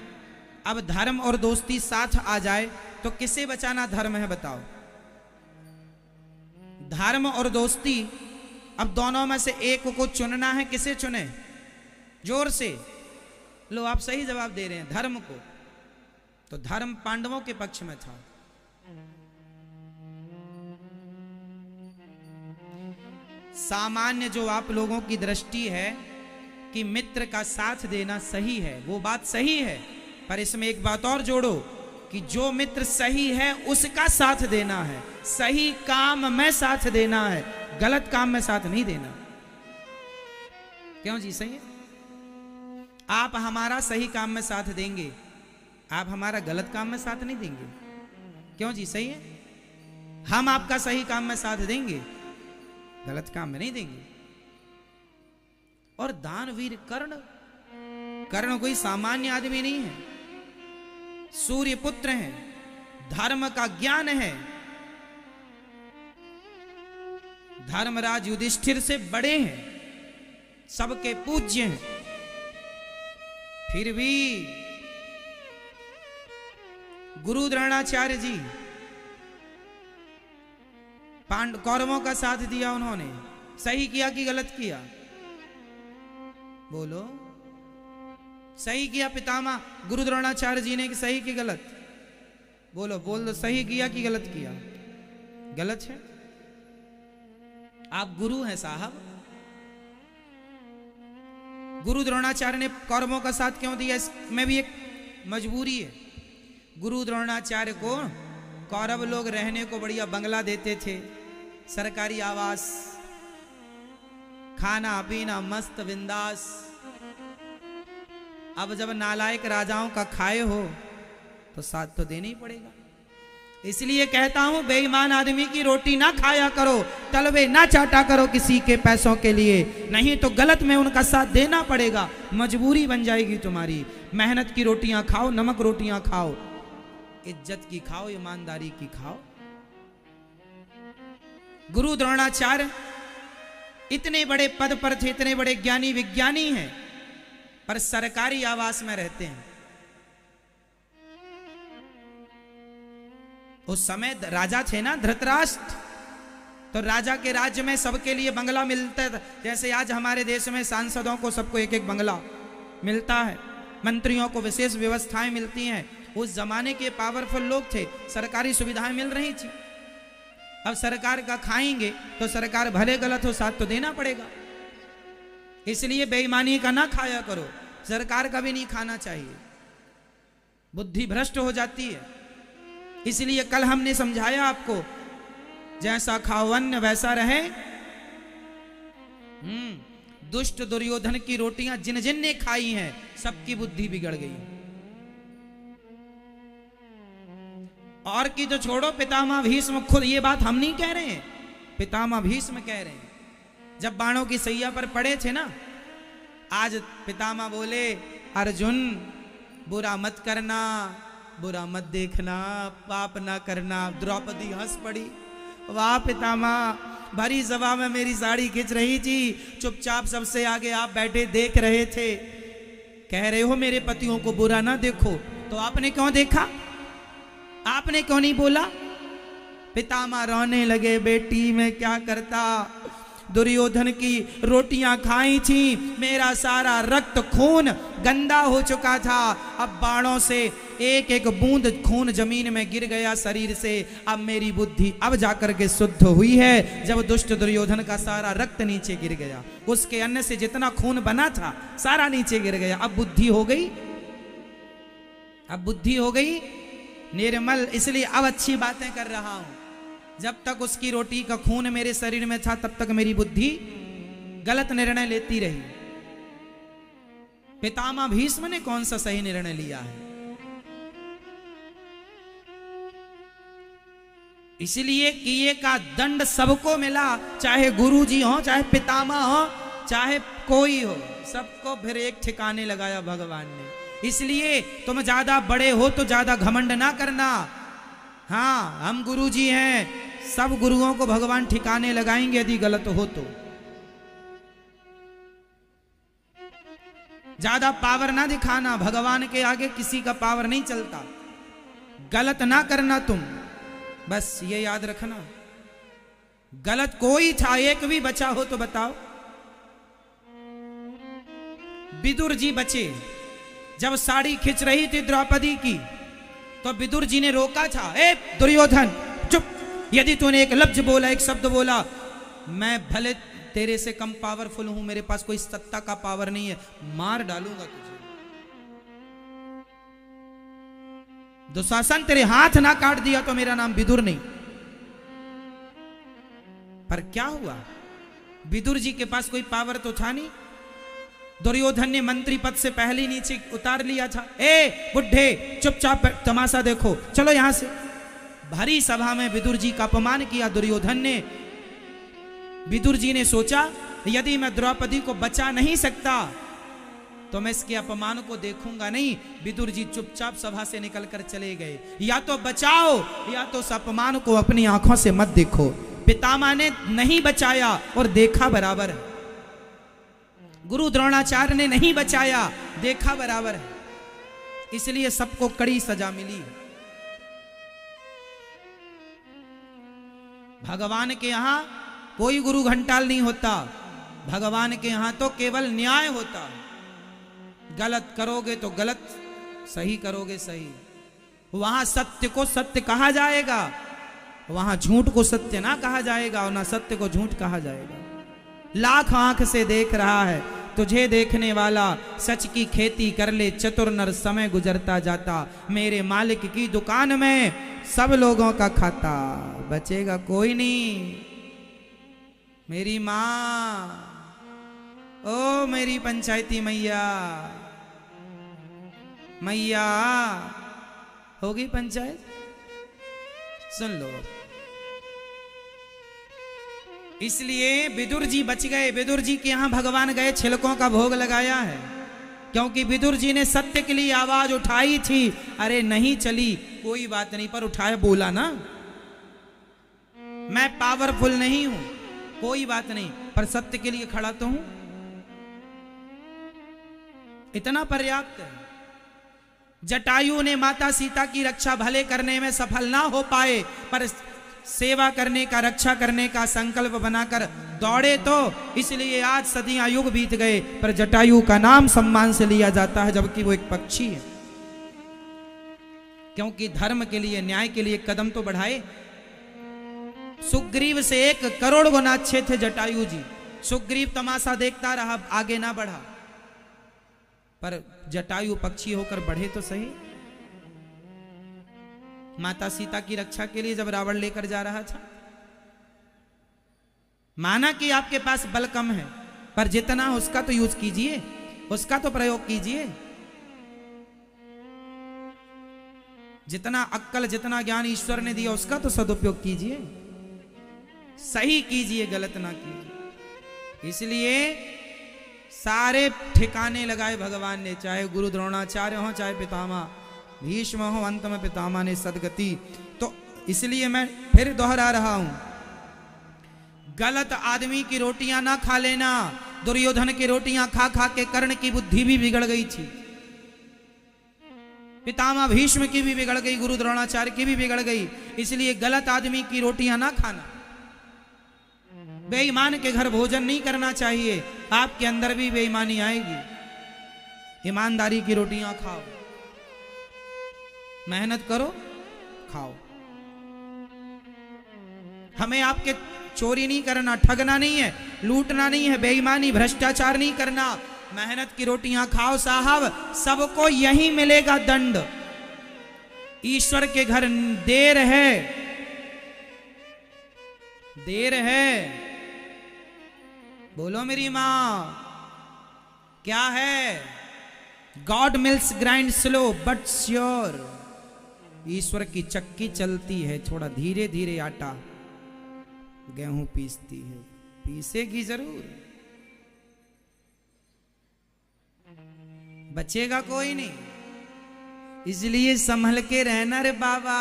अब धर्म और दोस्ती साथ आ जाए तो किसे बचाना धर्म है बताओ? धर्म और दोस्ती, अब दोनों में से एक को चुनना है, किसे चुने? जोर से लो, आप सही जवाब दे रहे हैं, धर्म को। तो धर्म पांडवों के पक्ष में था। सामान्य जो आप लोगों की दृष्टि है कि मित्र का साथ देना सही है, वो बात सही है, पर इसमें एक बात और जोड़ो कि जो मित्र सही है उसका साथ देना है, सही काम में साथ देना है, गलत काम में साथ नहीं देना। क्यों जी? सही है। आप हमारा सही काम में साथ देंगे, आप हमारा गलत काम में साथ नहीं देंगे। क्यों जी? सही है। हम आपका सही काम में साथ देंगे, गलत काम में नहीं देंगे। और दानवीर कर्ण कोई सामान्य आदमी नहीं है, सूर्य पुत्र है, धर्म का ज्ञान है, धर्मराज युधिष्ठिर से बड़े हैं, सबके पूज्य हैं, फिर भी गुरु द्रोणाचार्य जी कौरवों का साथ दिया। उन्होंने सही किया कि गलत किया? बोलो। सही किया पितामह गुरु द्रोणाचार्य जी ने कि सही कि गलत? बोलो बोल दो, सही किया कि गलत किया? गलत है। आप गुरु हैं साहब। गुरु द्रोणाचार्य ने कौरवों का साथ क्यों दिया? इसमें भी एक मजबूरी है। गुरु द्रोणाचार्य को कौरव लोग रहने को बढ़िया बंगला देते थे, सरकारी आवास, खाना पीना मस्त बिंदास। अब जब नालायक राजाओं का खाए हो तो साथ तो देना ही पड़ेगा। इसलिए कहता हूं, बेईमान आदमी की रोटी ना खाया करो, तलवे ना चाटा करो किसी के पैसों के लिए, नहीं तो गलत में उनका साथ देना पड़ेगा, मजबूरी बन जाएगी तुम्हारी। मेहनत की रोटियां खाओ, नमक रोटियां खाओ, इज्जत की खाओ, ईमानदारी की खाओ। गुरु द्रोणाचार्य इतने बड़े पद पर थे, इतने बड़े ज्ञानी विज्ञानी हैं, पर सरकारी आवास में रहते हैं। उस समय राजा थे ना धृतराष्ट्र, तो राजा के राज्य में सबके लिए बंगला मिलता था। जैसे आज हमारे देश में सांसदों को सबको एक एक बंगला मिलता है, मंत्रियों को विशेष व्यवस्थाएं मिलती हैं। उस जमाने के पावरफुल लोग थे, सरकारी सुविधाएं मिल रही थी। अब सरकार का खाएंगे तो सरकार भले गलत हो साथ तो देना पड़ेगा। इसलिए बेईमानी का ना खाया करो, सरकार का भी नहीं खाना चाहिए, बुद्धि भ्रष्ट हो जाती है। इसलिए कल हमने समझाया आपको, जैसा खाओ अन्न वैसा रहे दुष्ट दुर्योधन की रोटियां जिन जिन ने खाई हैं सबकी बुद्धि बिगड़ गई। और की तो छोड़ो, पितामह भीष्म खुद, ये बात हम नहीं कह रहे हैं, पितामह भीष्म कह रहे हैं। जब बाणों की सैया पर पड़े थे ना, आज पितामह बोले अर्जुन बुरा मत करना, बुरा मत देखना, पाप ना करना। द्रौपदी हंस पड़ी, वाह पितामह, भरी सभा में मेरी साड़ी खिंच रही थी, चुपचाप सबसे आगे आप बैठे देख रहे थे, कह रहे हो मेरे पतियों को बुरा ना देखो, तो आपने क्यों देखा? आपने क्यों नहीं बोला? पितामह रोने लगे, बेटी मैं क्या करता, दुर्योधन की रोटियां खाई थी, मेरा सारा रक्त खून गंदा हो चुका था, अब बाणों से एक एक बूंद खून जमीन में गिर गया शरीर से, अब मेरी बुद्धि अब जाकर के शुद्ध हुई है। जब दुष्ट दुर्योधन का सारा रक्त नीचे गिर गया, उसके अन्न से जितना खून बना था सारा नीचे गिर गया, अब बुद्धि हो गई, अब बुद्धि हो गई निर्मल, इसलिए अब अच्छी बातें कर रहा हूं। जब तक उसकी रोटी का खून मेरे शरीर में था तब तक मेरी बुद्धि गलत निर्णय लेती रही। पितामह भीष्म ने कौन सा सही निर्णय लिया है? इसलिए किए का दंड सबको मिला, चाहे गुरुजी हो, चाहे पितामह हो, चाहे कोई हो, सबको फिर एक ठिकाने लगाया भगवान ने। इसलिए तुम ज्यादा बड़े हो तो ज्यादा घमंड ना करना। हाँ, हम गुरुजी हैं, सब गुरुओं को भगवान ठिकाने लगाएंगे यदि गलत हो तो। ज्यादा पावर ना दिखाना, भगवान के आगे किसी का पावर नहीं चलता। गलत ना करना तुम, बस ये याद रखना। गलत कोई था, एक भी बचा हो तो बताओ। विदुर जी बचे, जब साड़ी खिंच रही थी द्रौपदी की तो विदुर जी ने रोका था, ए दुर्योधन चुप, यदि तूने एक लफ्ज बोला, एक शब्द बोला, मैं भले तेरे से कम पावरफुल हूं, मेरे पास कोई सत्ता का पावर नहीं है, मार डालूंगा तुझे। दुशासन तेरे हाथ ना काट दिया तो मेरा नाम विदुर नहीं। पर क्या हुआ, विदुर जी के पास कोई पावर तो था नहीं। दुर्योधन ने मंत्री पद से पहले नीचे उतार लिया था। ए बुढ़े चुपचाप तमाशा देखो, चलो यहां से। भरी सभा में विदुर जी का अपमान किया दुर्योधन ने। विदुर जी ने सोचा यदि मैं द्रौपदी को बचा नहीं सकता तो मैं इसके अपमान को देखूंगा नहीं। विदुर जी चुपचाप सभा से निकलकर चले गए। या तो बचाओ या तो उस अपमान को अपनी आंखों से मत देखो। पितामह ने नहीं बचाया और देखा बराबर है, गुरु द्रोणाचार्य ने नहीं बचाया, देखा बराबर है, इसलिए सबको कड़ी सजा मिली। भगवान के यहां कोई गुरु घंटाल नहीं होता, भगवान के यहां तो केवल न्याय होता। गलत करोगे तो गलत, सही करोगे सही। वहां सत्य को सत्य कहा जाएगा, वहां झूठ को सत्य ना कहा जाएगा और ना सत्य को झूठ कहा जाएगा। लाख आंख से देख रहा है तुझे देखने वाला, सच की खेती कर ले चतुर नर, समय गुजरता जाता, मेरे मालिक की दुकान में सब लोगों का खाता, बचेगा कोई नहीं। मेरी मां, ओ मेरी पंचायती मैया, मैया होगी पंचायत, सुन लो। इसलिए विदुर जी बच गए। विदुर जी के यहां भगवान गए, छिलकों का भोग लगाया है, क्योंकि विदुर जी ने सत्य के लिए आवाज उठाई थी। अरे नहीं चली कोई बात नहीं, पर उठाया, बोला ना मैं पावरफुल नहीं हूं, कोई बात नहीं, पर सत्य के लिए खड़ा तो हूं, इतना पर्याप्त है। जटायु ने माता सीता की रक्षा भले करने में सफल ना हो पाए, पर सेवा करने का, रक्षा करने का संकल्प बनाकर दौड़े तो इसलिए आज सदियां युग बीत गए, पर जटायु का नाम सम्मान से लिया जाता है, जबकि वो एक पक्षी है। क्योंकि धर्म के लिए, न्याय के लिए कदम तो बढ़ाए। सुग्रीव से 1 करोड़ गुना अच्छे थे जटायु जी। सुग्रीव तमाशा देखता रहा, आगे ना बढ़ा, पर जटायु पक्षी होकर बढ़े तो सही। माता सीता की रक्षा के लिए जब रावण लेकर जा रहा था, माना कि आपके पास बल कम है, पर जितना उसका तो यूज कीजिए, उसका तो प्रयोग कीजिए। जितना अक्कल, जितना ज्ञान ईश्वर ने दिया उसका तो सदुपयोग कीजिए, सही कीजिए, गलत ना कीजिए। इसलिए सारे ठिकाने लगाए भगवान ने, चाहे गुरु द्रोणाचार्य हो, चाहे पितामह भीष्म हो, अंत में पितामह ने सदगति। तो इसलिए मैं फिर दोहरा रहा हूं, गलत आदमी की रोटियां ना खा लेना। दुर्योधन की रोटियां खा खा के कर्ण की बुद्धि भी बिगड़ गई थी, पितामह भीष्म की भी बिगड़ गई, गुरु द्रोणाचार्य की भी बिगड़ गई। इसलिए गलत आदमी की रोटियां ना खाना, बेईमान के घर भोजन नहीं करना चाहिए, आपके अंदर भी बेईमानी आएगी। ईमानदारी की रोटियां खाओ, मेहनत करो, खाओ। हमें आपके चोरी नहीं करना, ठगना नहीं है, लूटना नहीं है, बेईमानी भ्रष्टाचार नहीं करना। मेहनत की रोटियां खाओ साहब, सबको यही मिलेगा दंड। ईश्वर के घर देर है, देर है। बोलो मेरी मां, क्या है? God mills grind slow but sure. ईश्वर की चक्की चलती है, थोड़ा धीरे धीरे आटा गेहूं पीसती है, पीसेगी जरूर, बचेगा कोई नहीं। इसलिए संभल के रहना रे बाबा,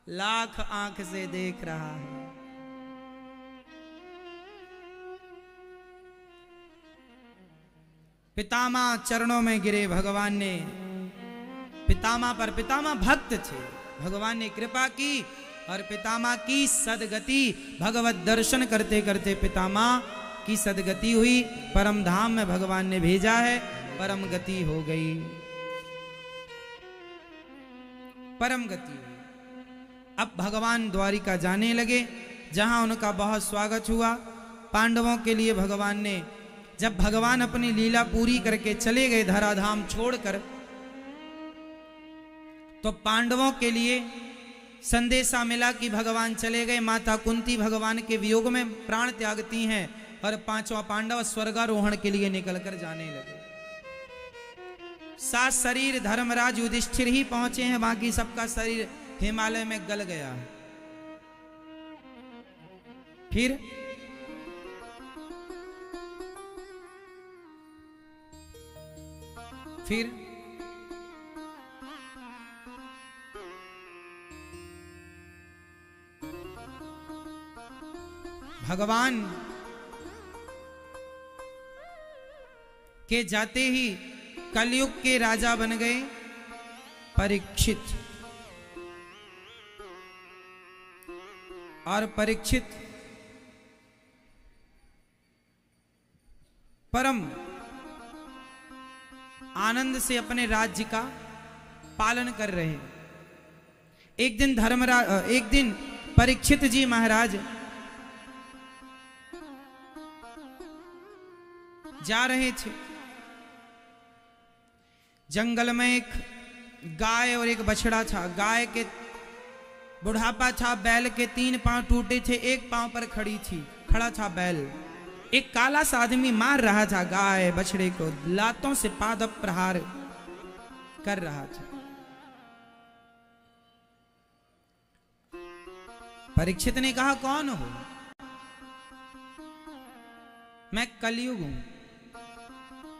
लाख आंख से देख रहा है। पितामह चरणों में गिरे भगवान ने, पितामह पर, पितामह भक्त थे, भगवान ने कृपा की और पितामह की सदगति, भगवत दर्शन करते करते पितामह की सदगति हुई। परम धाम में भगवान ने भेजा है, परम गति हो गई, परम गति हुई। अब भगवान द्वारिका जाने लगे, जहां उनका बहुत स्वागत हुआ। पांडवों के लिए भगवान ने, जब भगवान अपनी लीला पूरी करके चले गए धराधाम छोड़कर, तो पांडवों के लिए संदेशा मिला कि भगवान चले गए। माता कुंती भगवान के वियोग में प्राण त्यागती हैं और पांचवा पांडव स्वर्गारोहण के लिए निकलकर जाने लगे। सात शरीर धर्मराज युधिष्ठिर ही पहुंचे हैं, बाकी सबका शरीर हिमालय में गल गया। फिर भगवान के जाते ही कलयुग के राजा बन गए परीक्षित। और परीक्षित परम आनंद से अपने राज्य का पालन कर रहे हैं। एक दिन परीक्षित जी महाराज जा रहे थे, जंगल में एक गाय और एक बछड़ा था। गाय के बुढ़ापा था, बैल के 3 पांव टूटे थे, एक पांव पर खड़ा था बैल। एक काला सा आदमी मार रहा था गाय बछड़े को, लातों से पादप प्रहार कर रहा था। परीक्षित ने कहा, कौन हो? मैं कलयुग हूं।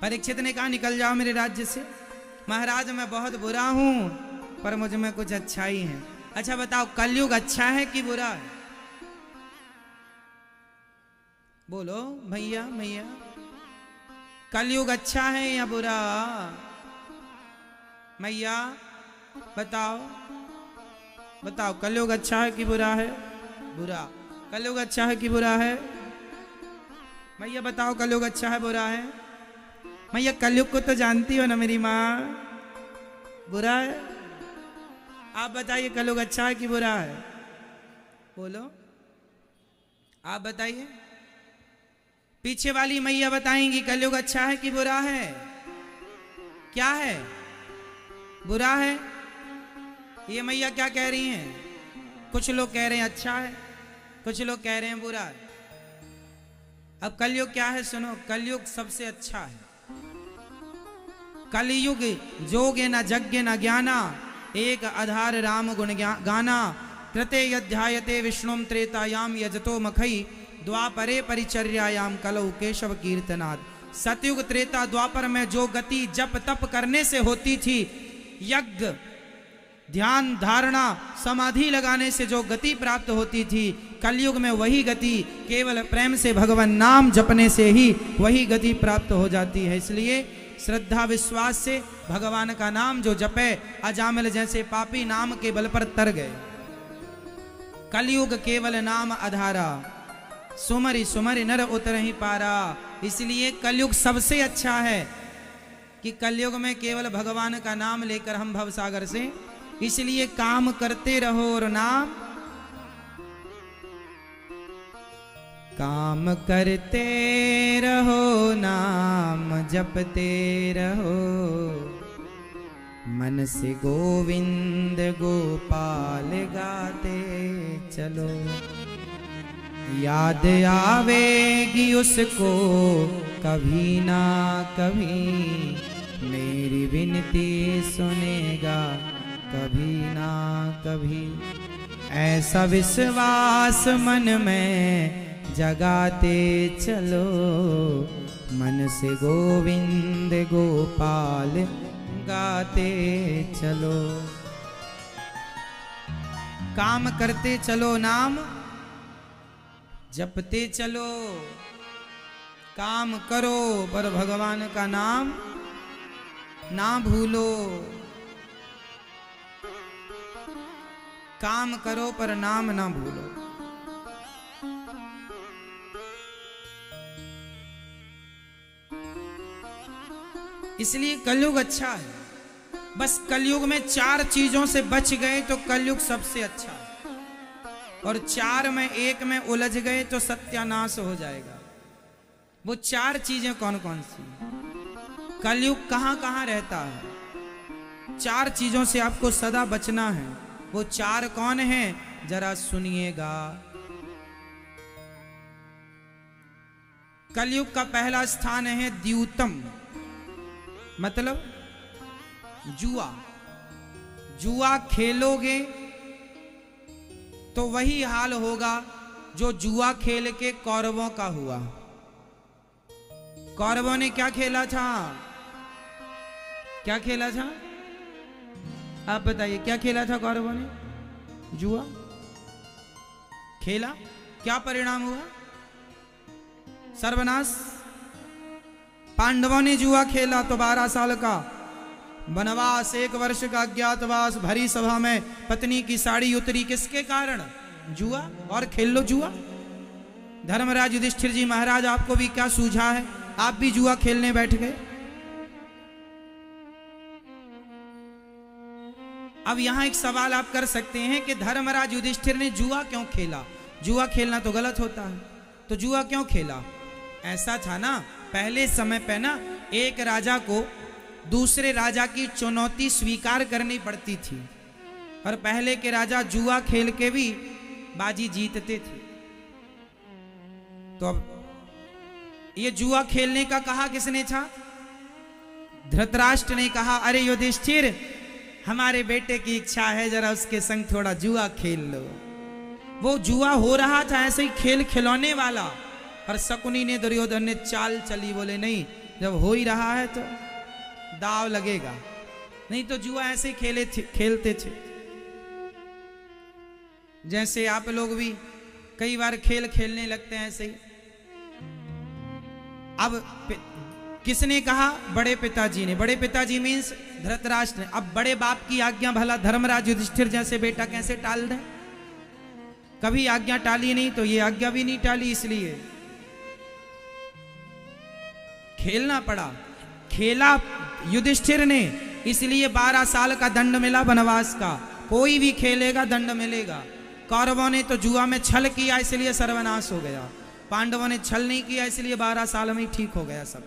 परीक्षित ने कहा, निकल जाओ मेरे राज्य से। महाराज मैं बहुत बुरा हूं, पर मुझ में कुछ अच्छाई है। अच्छा बताओ, कलयुग अच्छा है कि बुरा है? बोलो भैया भैया, कलयुग अच्छा है या बुरा? मैया बताओ बताओ, कलयुग अच्छा है कि बुरा है? बुरा। कलयुग अच्छा है कि बुरा है? मैया बताओ, कलयुग अच्छा है बुरा है? मैया कलयुग को तो जानती हो ना मेरी माँ, बुरा है। आप बताइए, कलयुग अच्छा है कि बुरा है? बोलो, आप बताइए। पीछे वाली मैया बताएंगी कलयुग अच्छा है कि बुरा है? क्या है? बुरा है। ये मैया क्या कह रही हैं? कुछ लोग कह रहे हैं अच्छा है, कुछ लोग कह रहे हैं बुरा है। अब कलयुग क्या है सुनो, कलयुग सबसे अच्छा है। कलयुग जोगे न यज्ञ न ज्ञाना, एक आधार राम गुण गाना। कृते यध्यायते विष्णुम त्रेतायाम यजतो मखई, द्वापरे परिचर्यायाम कलौ केशव कीर्तनाद। सतयुग त्रेता द्वापर में जो गति जप तप करने से होती थी, यज्ञ ध्यान धारणा समाधि लगाने से जो गति प्राप्त होती थी, कलयुग में वही गति केवल प्रेम से भगवान नाम जपने से ही वही गति प्राप्त हो जाती है। इसलिए श्रद्धा विश्वास से भगवान का नाम जो जपे, अजामिल जैसे पापी नाम के बल पर तर गए। कलयुग केवल नाम आधारा, सुमरि सुमरि नर उतरहि पारा। इसलिए कलयुग सबसे अच्छा है कि कलयुग में केवल भगवान का नाम लेकर हम भवसागर से, इसलिए काम करते रहो और नाम, काम करते रहो नाम जपते रहो, मन से गोविंद गोपाल गाते चलो। याद आवेगी उसको कभी ना कभी, मेरी विनती सुनेगा कभी ना कभी। ऐसा विश्वास मन में जगाते चलो, मन से गोविंद गोपाल गाते चलो। काम करते चलो नाम जपते चलो। काम करो पर भगवान का नाम ना भूलो। काम करो पर नाम ना भूलो। इसलिए कलयुग अच्छा है। बस कलयुग में 4 चीजों से बच गए तो कलयुग सबसे अच्छा है, और 4 में 1 में उलझ गए तो सत्यानाश हो जाएगा। वो 4 चीजें कौन कौन सी? कलयुग कहां कहां रहता है, 4 चीजों से आपको सदा बचना है। वो 4 कौन है, जरा सुनिएगा। कलयुग का पहला स्थान है द्यूतम, मतलब जुआ। जुआ खेलोगे तो वही हाल होगा जो जुआ खेल के कौरवों का हुआ। कौरवों ने क्या खेला था? क्या खेला था? आप बताइए, क्या खेला था कौरवों ने? जुआ खेला, क्या परिणाम हुआ? सर्वनाश। पांडवों ने जुआ खेला तो 12 साल का वनवास, 1 वर्ष का अज्ञातवास, भरी सभा में पत्नी की साड़ी उतरी, किसके कारण? जुआ। और खेल लो जुआ। धर्मराज युधिष्ठिर जी महाराज, आपको भी क्या सूझा है? आप भी जुआ खेलने बैठ गए। अब यहां एक सवाल आप कर सकते हैं कि धर्मराज युधिष्ठिर ने जुआ क्यों खेला? जुआ खेलना तो गलत होता है, तो जुआ क्यों खेला? ऐसा था ना, पहले समय पे ना एक राजा को दूसरे राजा की चुनौती स्वीकार करनी पड़ती थी, और पहले के राजा जुआ खेल के भी बाजी जीतते थे। तो अब ये जुआ खेलने का कहा किसने था? धृतराष्ट्र ने कहा, अरे युधिष्ठिर, हमारे बेटे की इच्छा है, जरा उसके संग थोड़ा जुआ खेल लो। वो जुआ हो रहा था ऐसे ही खेल खिलौने वाला, पर शकुनी ने, दुर्योधन ने चाल चली, बोले नहीं, जब हो ही रहा है तो दाव लगेगा, नहीं तो जुआ ऐसे ही खेलते थे। जैसे आप लोग भी कई बार खेल खेलने लगते हैं ऐसे ही। अब किसने कहा? बड़े पिताजी ने। बड़े पिताजी मीन्स धृतराष्ट्र ने। अब बड़े बाप की आज्ञा भला धर्मराज युधिष्ठिर जैसे बेटा कैसे टाल दे? कभी आज्ञा टाली नहीं, तो ये आज्ञा भी नहीं टाली, इसलिए खेलना पड़ा। खेला युधिष्ठिर ने, इसलिए 12 साल का दंड मिला वनवास का। कोई भी खेलेगा दंड मिलेगा। कौरवों ने तो जुआ में छल किया, इसलिए सर्वनाश हो गया। पांडवों ने छल नहीं किया, इसलिए 12 साल में ही ठीक हो गया सब।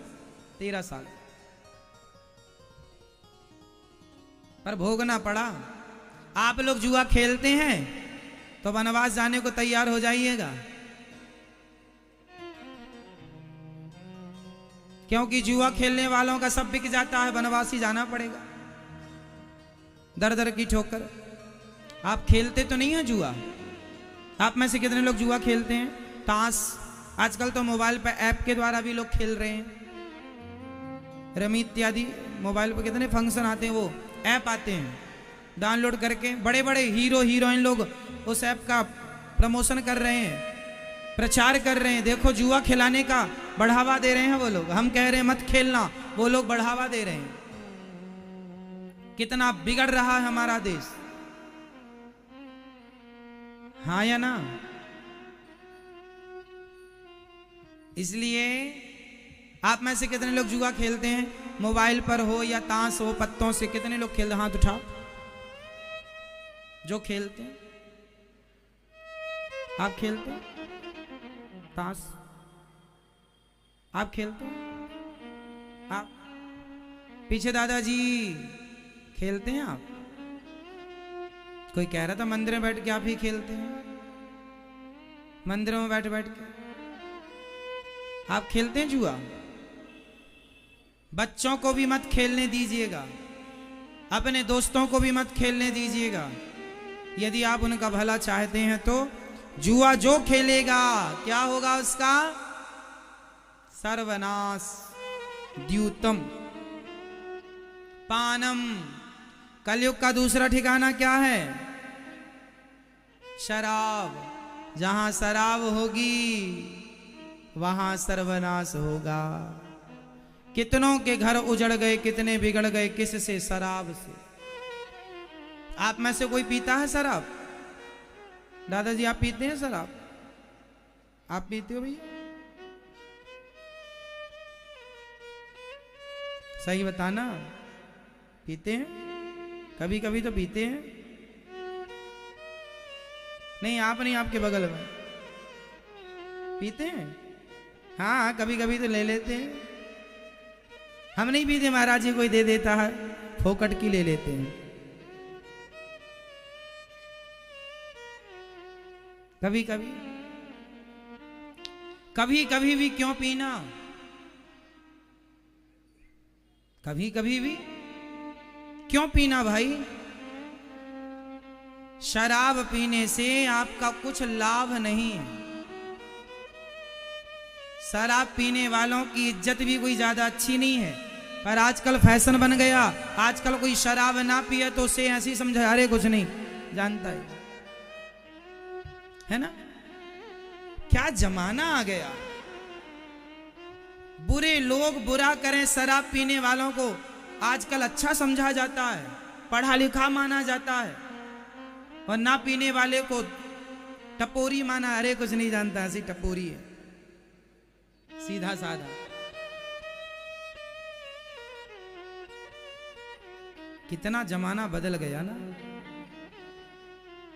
13 साल पर भोगना पड़ा। आप लोग जुआ खेलते हैं तो वनवास जाने को तैयार हो जाइएगा। क्योंकि जुआ खेलने वालों का सब बिक जाता है, बनवासी जाना पड़ेगा दर दर की ठोकर। आप खेलते तो नहीं है जुआ? आप में से कितने लोग जुआ खेलते हैं? ताश, आजकल तो मोबाइल पर ऐप के द्वारा भी लोग खेल रहे हैं, रमी इत्यादि मोबाइल पर कितने फंक्शन आते हैं, वो ऐप आते हैं, डाउनलोड करके बड़े बड़े हीरो हीरोइन लोग उस ऐप का प्रमोशन कर रहे हैं, प्रचार कर रहे हैं। देखो जुआ खिलाने का बढ़ावा दे रहे हैं वो लोग। हम कह रहे हैं मत खेलना, वो लोग बढ़ावा दे रहे हैं। कितना बिगड़ रहा है हमारा देश, हाँ या ना? इसलिए आप में से कितने लोग जुआ खेलते हैं? मोबाइल पर हो या ताश हो, पत्तों से कितने लोग खेलते? हाथ उठाओ जो खेलते हैं। आप खेलते हैं ताश? आप खेलते हैं? आप पीछे दादाजी खेलते हैं? आप? कोई कह रहा था मंदिर में बैठ के आप ही खेलते हैं, मंदिरों में बैठ बैठ के आप खेलते हैं जुआ? बच्चों को भी मत खेलने दीजिएगा, अपने दोस्तों को भी मत खेलने दीजिएगा। यदि आप उनका भला चाहते हैं तो जुआ जो खेलेगा क्या होगा? उसका सर्वनाश। द्यूतम पानम। कलयुग का दूसरा ठिकाना क्या है? शराब। जहां शराब होगी वहां सर्वनाश होगा। कितनों के घर उजड़ गए, कितने बिगड़ गए, किससे? शराब से। आप में से कोई पीता है शराब? दादाजी आप पीते हैं शराब? आप पीते हो भैया? सही बताना, पीते हैं? कभी कभी तो पीते हैं। नहीं आप नहीं, आपके बगल में पीते हैं? हाँ कभी कभी तो ले लेते हैं। हम नहीं पीते, महाराज जी कोई दे देता है, फोकट की ले लेते हैं। कभी कभी, कभी कभी भी क्यों पीना? कभी कभी भी क्यों पीना भाई? शराब पीने से आपका कुछ लाभ नहीं है। शराब पीने वालों की इज्जत भी कोई ज्यादा अच्छी नहीं है, पर आजकल फैशन बन गया। आजकल कोई शराब ना पिए तो उसे ऐसी समझा, अरे कुछ नहीं जानता है ना? क्या जमाना आ गया। बुरे लोग बुरा करें, शराब पीने वालों को आजकल अच्छा समझा जाता है, पढ़ा लिखा माना जाता है, और ना पीने वाले को टपोरी माना, अरे कुछ नहीं जानता, ऐसी टपोरी है, सीधा साधा। कितना जमाना बदल गया ना।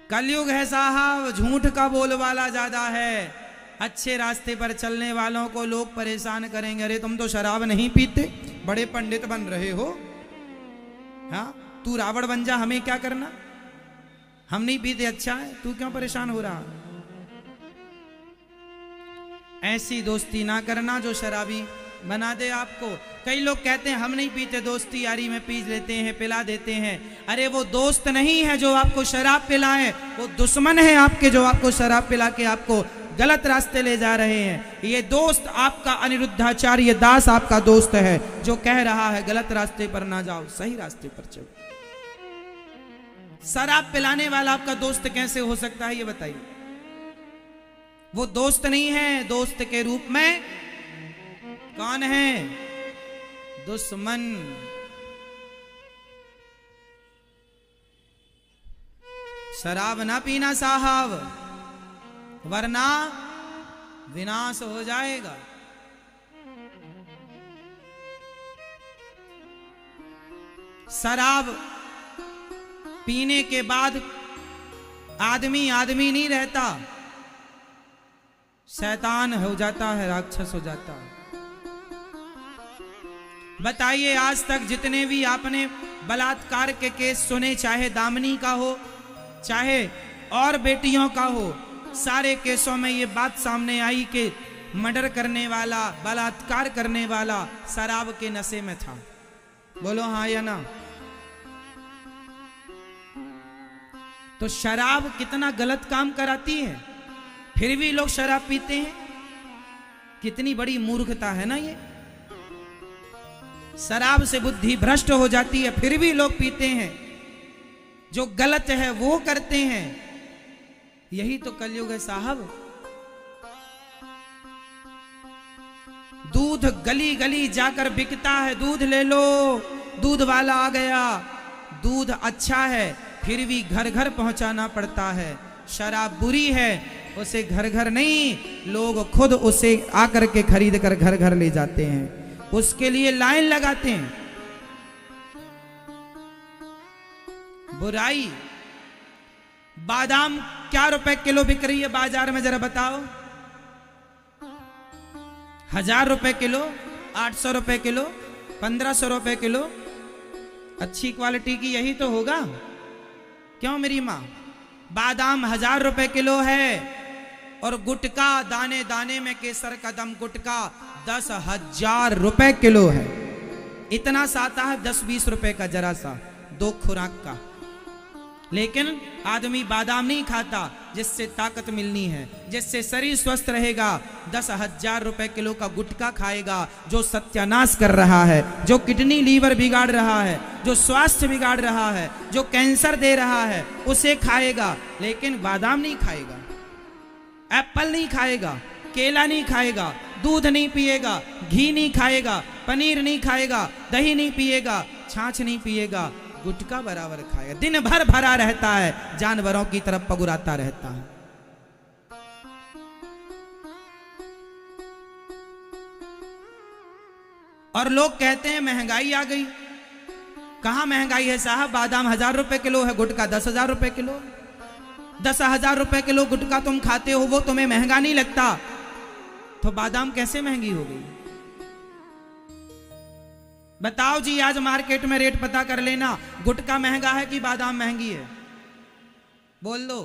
कलयुग है साहब, झूठ का बोलबाला ज्यादा है। अच्छे रास्ते पर चलने वालों को लोग परेशान करेंगे, अरे तुम तो शराब नहीं पीते, बड़े पंडित बन रहे हो, हाँ तू रावण बन जा, हमें क्या करना, हम नहीं पीते, अच्छा है, तू क्यों परेशान हो रहा? ऐसी दोस्ती ना करना जो शराबी बना दे आपको। कई लोग कहते हैं हम नहीं पीते, दोस्ती यारी में पी लेते हैं, पिला देते हैं। अरे वो दोस्त नहीं है जो आपको शराब पिलाए, वो दुश्मन है आपके जो आपको शराब पिला के आपको गलत रास्ते ले जा रहे हैं। ये दोस्त आपका अनिरुद्धाचार्य दास आपका दोस्त है जो कह रहा है गलत रास्ते पर ना जाओ, सही रास्ते पर चलो। शराब पिलाने वाला आपका दोस्त कैसे हो सकता है ये बताइए? वो दोस्त नहीं है, दोस्त के रूप में कौन है? दुश्मन। शराब ना पीना साहब, वरना विनाश हो जाएगा। शराब पीने के बाद आदमी आदमी नहीं रहता, शैतान हो जाता है, राक्षस हो जाता है। बताइए आज तक जितने भी आपने बलात्कार के केस सुने, चाहे दामिनी का हो चाहे और बेटियों का हो, सारे केसों में ये बात सामने आई कि मर्डर करने वाला, बलात्कार करने वाला शराब के नशे में था। बोलो हाँ या ना। तो शराब कितना गलत काम कराती है, फिर भी लोग शराब पीते हैं। कितनी बड़ी मूर्खता है ना ये। शराब से बुद्धि भ्रष्ट हो जाती है, फिर भी लोग पीते हैं। जो गलत है वो करते हैं। यही तो कलयुग है साहब। दूध गली गली जाकर बिकता है, दूध ले लो, दूध वाला आ गया। दूध अच्छा है फिर भी घर घर पहुंचाना पड़ता है। शराब बुरी है, उसे घर घर नहीं, लोग खुद उसे आकर के खरीद कर घर घर ले जाते हैं, उसके लिए लाइन लगाते हैं। बुराई। बादाम क्या रुपए किलो बिक रही है बाजार में, जरा बताओ। 1000 रुपए किलो, 800 रुपए किलो, 1500 रुपए किलो। अच्छी क्वालिटी की यही तो होगा, क्यों मेरी माँ? बादाम 1000 रुपए किलो है और गुटका दाने दाने में केसर कदम गुटका 10,000 रुपए किलो है। इतना सा आता है 10-20 रुपए का, जरा सा 2 खुराक का। लेकिन आदमी बादाम नहीं खाता जिससे ताकत मिलनी है, जिससे शरीर स्वस्थ रहेगा। 10,000 रुपए किलो का गुटखा खाएगा जो सत्यानाश कर रहा है, जो किडनी लीवर बिगाड़ रहा है, जो स्वास्थ्य बिगाड़ रहा है, जो कैंसर दे रहा है, उसे खाएगा। लेकिन बादाम नहीं खाएगा, एप्पल नहीं खाएगा, केला नहीं खाएगा, दूध नहीं पिएगा, घी नहीं खाएगा, पनीर नहीं खाएगा, दही नहीं पिएगा, छाछ नहीं पिएगा, गुटखा बराबर खाएगा। दिन भर भरा रहता है, जानवरों की तरफ पगुराता रहता है। और लोग कहते हैं महंगाई आ गई। कहां महंगाई है साहब? बादाम 1000 रुपए किलो है, गुटखा 10,000 रुपए किलो। 10,000 रुपए किलो गुटखा तुम खाते हो, वो तुम्हें महंगा नहीं लगता, तो बादाम कैसे महंगी हो गई? बताओ जी, आज मार्केट में रेट पता कर लेना, गुटखा महंगा है कि बादाम महंगी है? बोल दो।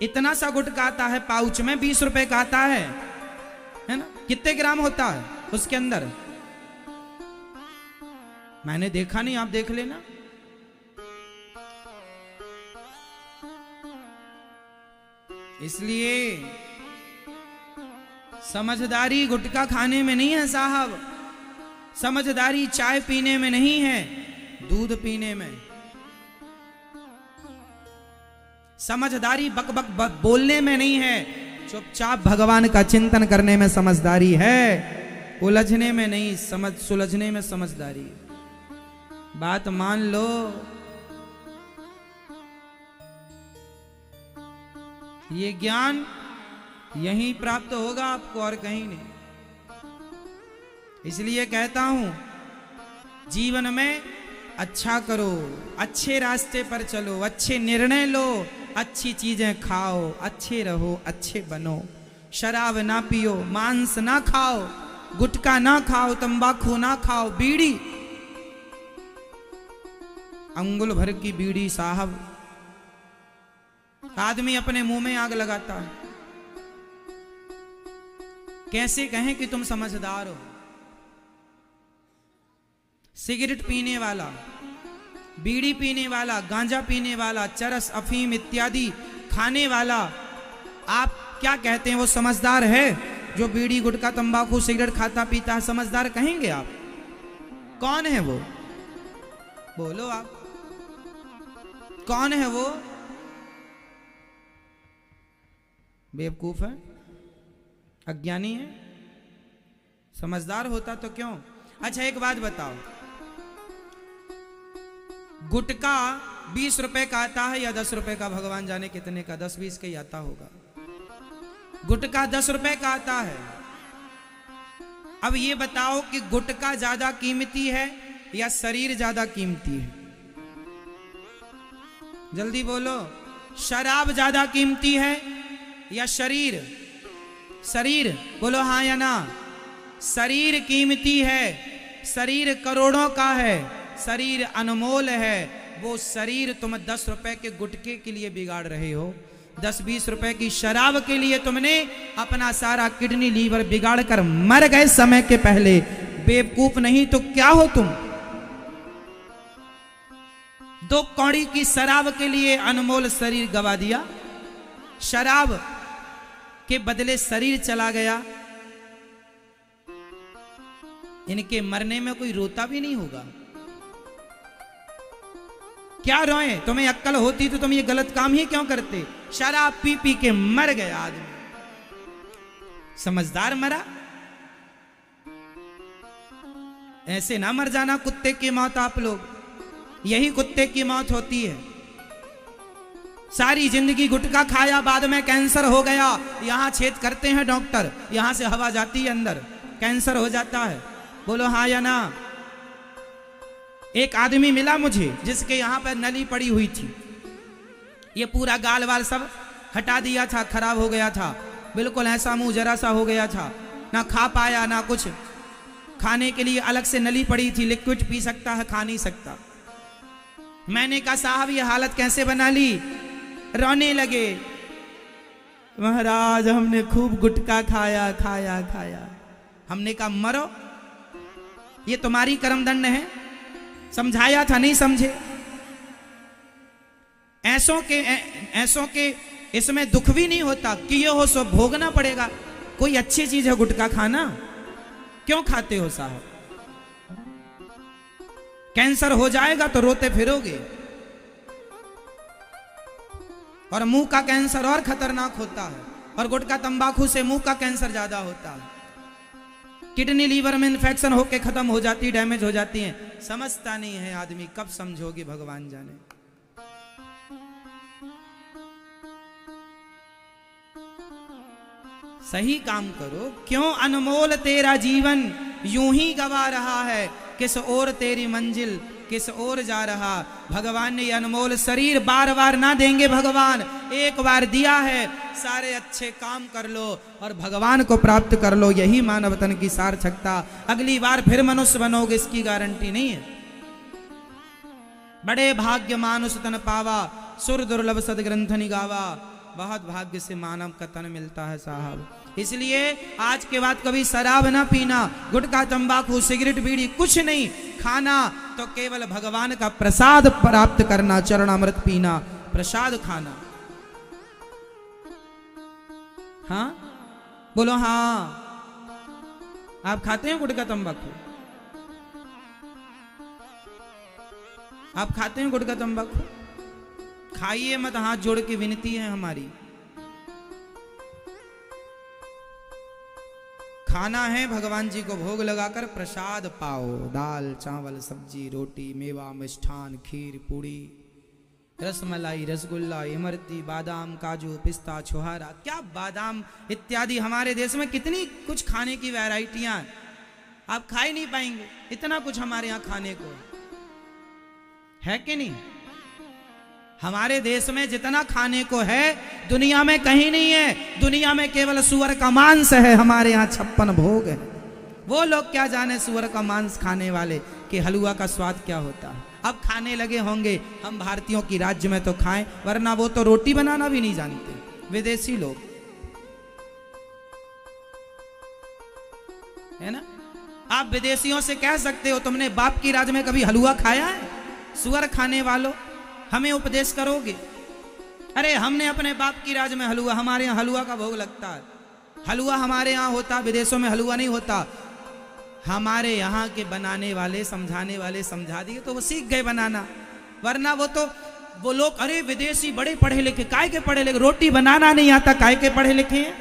इतना सा गुटखा आता है पाउच में, 20 रुपए का आता है ना? कितने ग्राम होता है उसके अंदर? मैंने देखा नहीं, आप देख लेना। इसलिए समझदारी गुटखा खाने में नहीं है साहब, समझदारी चाय पीने में नहीं है, दूध पीने में। समझदारी बक बक बोलने में नहीं है, चुपचाप भगवान का चिंतन करने में समझदारी है, उलझने में नहीं, सुलझने में समझदारी। बात मान लो। ये ज्ञान यहीं प्राप्त होगा आपको और कहीं नहीं। इसलिए कहता हूं, जीवन में अच्छा करो, अच्छे रास्ते पर चलो, अच्छे निर्णय लो, अच्छी चीजें खाओ, अच्छे रहो, अच्छे बनो। शराब ना पियो, मांस ना खाओ, गुटखा ना खाओ, तंबाकू ना खाओ, बीड़ी, अंगुल भर की बीड़ी साहब, आदमी अपने मुंह में आग लगाता है। कैसे कहें कि तुम समझदार हो? सिगरेट पीने वाला, बीड़ी पीने वाला, गांजा पीने वाला, चरस, अफीम इत्यादि खाने वाला, आप क्या कहते हैं वो समझदार है? जो बीड़ी गुटखा तंबाकू सिगरेट खाता पीता है, समझदार कहेंगे आप? कौन है वो? बोलो आप, कौन है वो? बेवकूफ है, अज्ञानी है। समझदार होता तो क्यों? अच्छा एक बात बताओ, गुटखा 20 रुपए का आता है या 10 रुपए का? भगवान जाने कितने का, 10-20 का ही आता होगा। गुटखा 10 रुपए का आता है। अब ये बताओ कि गुटखा ज्यादा कीमती है या शरीर ज्यादा कीमती है? जल्दी बोलो। शराब ज्यादा कीमती है या शरीर? शरीर, बोलो हाँ या ना। शरीर कीमती है, शरीर करोड़ों का है, शरीर अनमोल है। वो शरीर तुम 10 रुपए के गुटखे के लिए बिगाड़ रहे हो, 10-20 रुपए की शराब के लिए तुमने अपना सारा किडनी लीवर बिगाड़ कर मर गए समय के पहले। बेवकूफ नहीं तो क्या हो तुम? 2 कौड़ी की शराब के लिए अनमोल शरीर गवा दिया। शराब के बदले शरीर चला गया। इनके मरने में कोई रोता भी नहीं होगा। क्या रोए? तुम्हें अक्ल होती तो तुम ये गलत काम ही क्यों करते? शराब पी पी के मर गया आदमी। समझदार मरा। ऐसे ना मर जाना कुत्ते की मौत आप लोग। यही कुत्ते की मौत होती है। सारी जिंदगी गुटखा खाया, बाद में कैंसर हो गया। यहां छेद करते हैं डॉक्टर, यहां से हवा जाती है अंदर, कैंसर हो जाता है। बोलो हाँ या ना? एक आदमी मिला मुझे जिसके यहां पर नली पड़ी हुई थी। ये पूरा गाल वाल सब हटा दिया था, खराब हो गया था, बिल्कुल ऐसा मुंह जरा सा हो गया था, ना खा पाया ना कुछ। खाने के लिए अलग से नली पड़ी थी, लिक्विड पी सकता है, खा नहीं सकता। मैंने कहा साहब ये हालत कैसे बना ली? रोने लगे, महाराज हमने खूब गुटखा खाया खाया खाया। हमने कहा मरो, ये तुम्हारी कर्मदंड है। समझाया था, नहीं समझे। ऐसों के इसमें दुख भी नहीं होता कि ये हो सो भोगना पड़ेगा। कोई अच्छी चीज है गुटखा खाना, क्यों खाते हो साहब? कैंसर हो जाएगा तो रोते फिरोगे। और मुंह का कैंसर और खतरनाक होता है, और गुटखा तंबाकू से मुंह का कैंसर ज्यादा होता है। किडनी लीवर में इन्फेक्शन होके खत्म हो जाती, डैमेज हो जाती है। समझता नहीं है आदमी, कब समझोगे भगवान जाने। सही काम करो। क्यों अनमोल तेरा जीवन यूं ही गवा रहा है? किस ओर तेरी मंजिल, किस ओर जा रहा? भगवान ने अनमोल शरीर बार बार ना देंगे। भगवान एक बार दिया है, सारे अच्छे काम कर लो और भगवान को प्राप्त कर लो। यही मानव तन की सार्थकता। अगली बार फिर मनुष्य बनोगे इसकी गारंटी नहीं है। बड़े भाग्य मानुष तन पावा, सुर दुर्लभ सदग्रंथ निगावा। बहुत भाग्य से मानव का तन मिलता है साहब। इसलिए आज के बाद कभी शराब ना पीना, गुटखा तंबाकू सिगरेट बीड़ी कुछ नहीं खाना, तो केवल भगवान का प्रसाद प्राप्त करना, चरणामृत पीना, प्रसाद खाना। हाँ बोलो हाँ। आप खाते हैं गुटखा तंबाकू? आप खाते हैं गुटखा तंबाकू? खाइए मत, हाथ जोड़ के विनती है हमारी। खाना है भगवान जी को भोग लगाकर प्रसाद पाओ। दाल चावल सब्जी रोटी मेवा मिष्ठान खीर पूड़ी रसमलाई रसगुल्ला इमरती बादाम काजू पिस्ता छुहारा। क्या बादाम इत्यादि हमारे देश में कितनी कुछ खाने की वैरायटियां, आप खा ही नहीं पाएंगे। इतना कुछ हमारे यहाँ खाने को है कि नहीं? हमारे देश में जितना खाने को है दुनिया में कहीं नहीं है। दुनिया में केवल सुअर का मांस है, हमारे यहाँ 56 भोग है। वो लोग क्या जाने सुअर का मांस खाने वाले कि हलवा का स्वाद क्या होता है। अब खाने लगे होंगे। हम भारतीयों की राज्य में तो खाएं, वरना वो तो रोटी बनाना भी नहीं जानते विदेशी लोग, है ना। आप विदेशियों से कह सकते हो तुमने बाप की राज में कभी हलवा खाया है? सुअर खाने वालों, हमें उपदेश करोगे? अरे हमने अपने बाप की राज में हलवा, हमारे यहाँ हलवा का भोग लगता है। हलवा हमारे यहाँ होता, विदेशों में हलवा नहीं होता। हमारे यहाँ के बनाने वाले समझाने वाले समझा दिए तो वो सीख गए बनाना, वरना वो लोग अरे विदेशी बड़े पढ़े लिखे, काय के पढ़े लिखे, रोटी बनाना नहीं आता, काय के पढ़े लिखे हैं।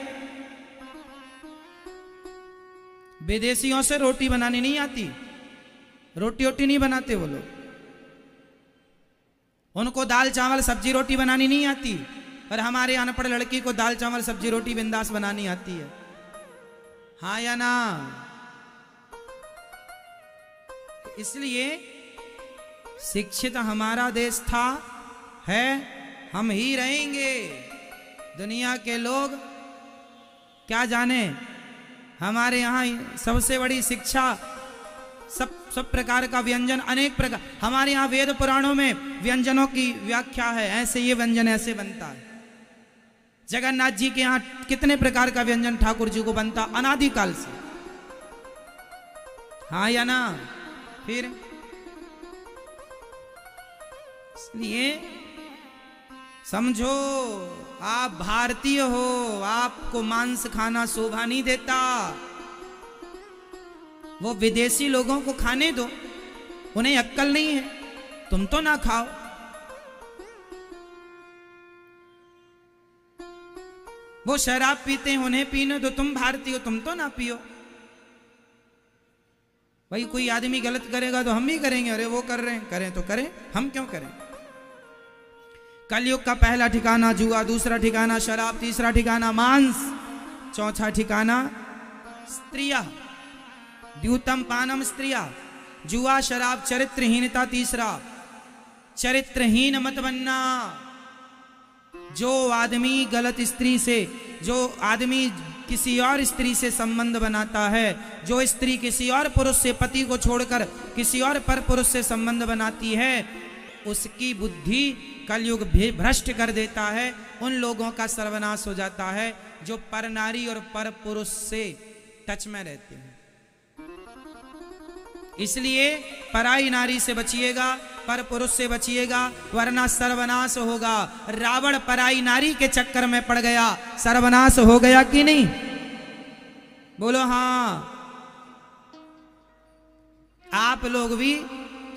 विदेशियों से रोटी बनानी नहीं आती, रोटी नहीं बनाते वो लोग। उनको दाल चावल सब्जी रोटी बनानी नहीं आती, पर हमारे अनपढ़ लड़की को दाल चावल सब्जी रोटी बिंदास बनानी आती है। हाँ या ना? इसलिए शिक्षित हमारा देश था, है, हम ही रहेंगे। दुनिया के लोग क्या जाने। हमारे यहाँ सबसे बड़ी शिक्षा, सब प्रकार का व्यंजन, अनेक प्रकार। हमारे यहाँ वेद पुराणों में व्यंजनों की व्याख्या है, ऐसे ये व्यंजन ऐसे बनता है। जगन्नाथ जी के यहाँ कितने प्रकार का व्यंजन ठाकुर जी को बनता अनादिकाल से, हाँ या ना? फिर इसलिए समझो, आप भारतीय हो, आपको मांस खाना शोभा नहीं देता। वो विदेशी लोगों को खाने दो, उन्हें अक्ल नहीं है, तुम तो ना खाओ। वो शराब पीते हैं, उन्हें पीने दो, तुम भारतीय हो, तुम तो ना पियो। भाई कोई आदमी गलत करेगा तो हम भी करेंगे, अरे वो कर रहे हैं, करें तो करें, हम क्यों करें? कलयुग का पहला ठिकाना जुआ, दूसरा ठिकाना शराब, तीसरा ठिकाना मांस, चौथा ठिकाना स्त्रियां, द्यूतम पानम स्त्रियां। जुआ, शराब, चरित्रहीनता तीसरा। चरित्रहीन मत बनना। जो आदमी गलत स्त्री से, जो आदमी किसी और स्त्री से संबंध बनाता है, जो स्त्री किसी और पुरुष से, पति को छोड़कर किसी और पर पुरुष से संबंध बनाती है, उसकी बुद्धि कलयुग भ्रष्ट कर देता है। उन लोगों का सर्वनाश हो जाता है जो पर नारी और पर पुरुष से टच में रहते हैं। इसलिए पराई नारी से बचिएगा, पर पुरुष से बचिएगा, वरना सर्वनाश होगा। रावण पराई नारी के चक्कर में पड़ गया, सर्वनाश हो गया कि नहीं? बोलो हाँ। आप लोग भी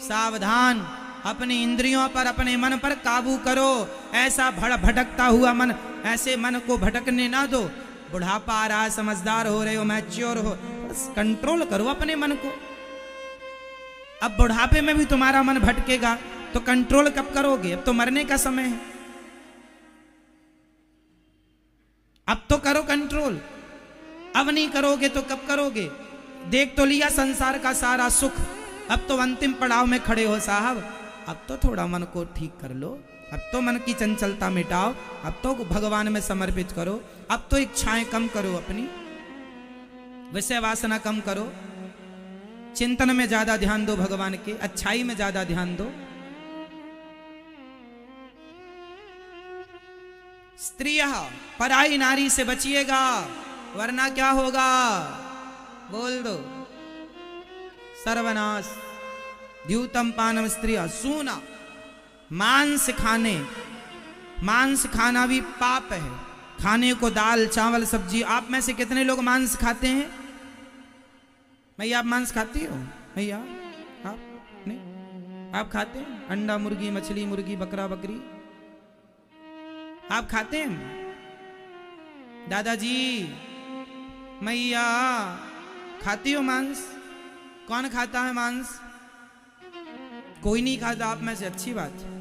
सावधान, अपनी इंद्रियों पर, अपने मन पर काबू करो। ऐसा भटकता हुआ मन, ऐसे मन को भटकने ना दो। बुढ़ापा आ रहा है, समझदार हो रहे हो, मैच्योर हो, बस कंट्रोल करो अपने मन को। अब बुढ़ापे में भी तुम्हारा मन भटकेगा तो कंट्रोल कब करोगे? अब तो मरने का समय है, अब तो करो कंट्रोल। अब नहीं करोगे तो कब करोगे? देख तो लिया संसार का सारा सुख, अब तो अंतिम पड़ाव में खड़े हो साहब। अब तो थोड़ा मन को ठीक कर लो, अब तो मन की चंचलता मिटाओ, अब तो भगवान में समर्पित करो, अब तो इच्छाएं कम करो, अपनी विषय वासना कम करो, चिंतन में ज्यादा ध्यान दो, भगवान के अच्छाई में ज्यादा ध्यान दो। स्त्रियां, पराई नारी से बचिएगा, वरना क्या होगा? बोल दो, सर्वनाश। द्यूतम पानम स्त्रिया, सूना, मांस खाने, मांस खाना भी पाप है। खाने को दाल चावल सब्जी। आप में से कितने लोग मांस खाते हैं? भैया आप मांस खाती हो? भैया आप नहीं? आप खाते हैं अंडा मुर्गी, मछली मुर्गी, बकरा बकरी? आप खाते हैं? दादाजी, मैया खाती हो मांस? कौन खाता है मांस? कोई नहीं खाता आप में से, अच्छी बात है।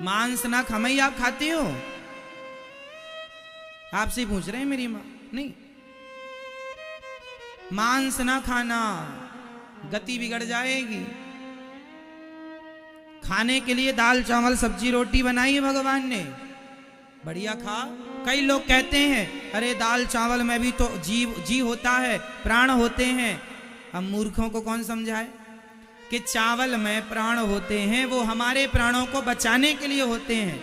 मांस ना खा। मैया आप खाती हो? आपसे पूछ रहे हैं मेरी मां। नहीं, मांस ना खाना, गति बिगड़ जाएगी। खाने के लिए दाल चावल सब्जी रोटी बनाई है भगवान ने, बढ़िया खा। कई लोग कहते हैं अरे दाल चावल में भी तो जी होता है, प्राण होते हैं। हम मूर्खों को कौन समझाए कि चावल में प्राण होते हैं, वो हमारे प्राणों को बचाने के लिए होते हैं।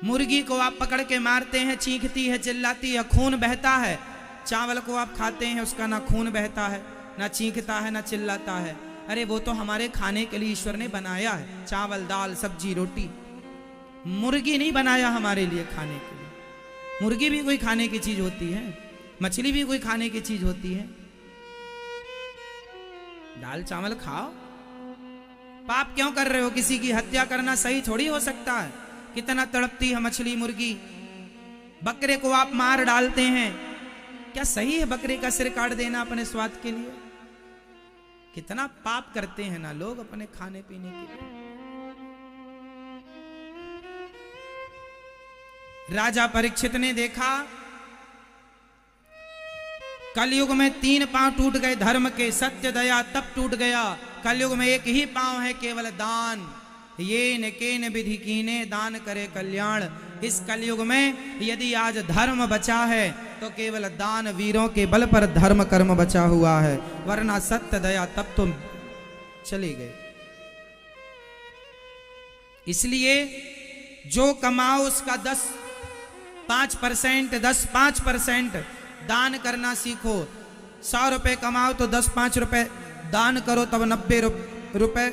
मुर्गी को आप पकड़ के मारते हैं, चीखती है, चिल्लाती है, खून बहता है। चावल को आप खाते हैं, उसका ना खून बहता है, ना चीखता है, ना चिल्लाता है। अरे वो तो हमारे खाने के लिए ईश्वर ने बनाया है, चावल दाल सब्जी रोटी। मुर्गी नहीं बनाया हमारे लिए खाने के लिए। मुर्गी भी कोई खाने की चीज होती है, मछली भी कोई खाने की चीज होती है। दाल चावल खाओ। पाप क्यों कर रहे हो? किसी की हत्या करना सही थोड़ी हो सकता है। कितना तड़पती है मछली मुर्गी। बकरे को आप मार डालते हैं, क्या सही है बकरे का सिर काट देना अपने स्वाद के लिए? कितना पाप करते हैं ना लोग अपने खाने पीने के लिए। राजा परीक्षित ने देखा कलयुग में 3 पांव टूट गए धर्म के, सत्य दया तब टूट गया। कलयुग में एक ही पांव है, केवल दान। ये न केन विधि कीने दान करे कल्याण। इस कलयुग में यदि आज धर्म बचा है तो केवल दान वीरों के बल पर धर्म कर्म बचा हुआ है, वरना सत्य दया तब तो चले गए। इसलिए जो कमाओ उसका 5% दान करना सीखो। 100 रुपए कमाओ तो 10 5 रुपए दान करो, तब 90 रुपए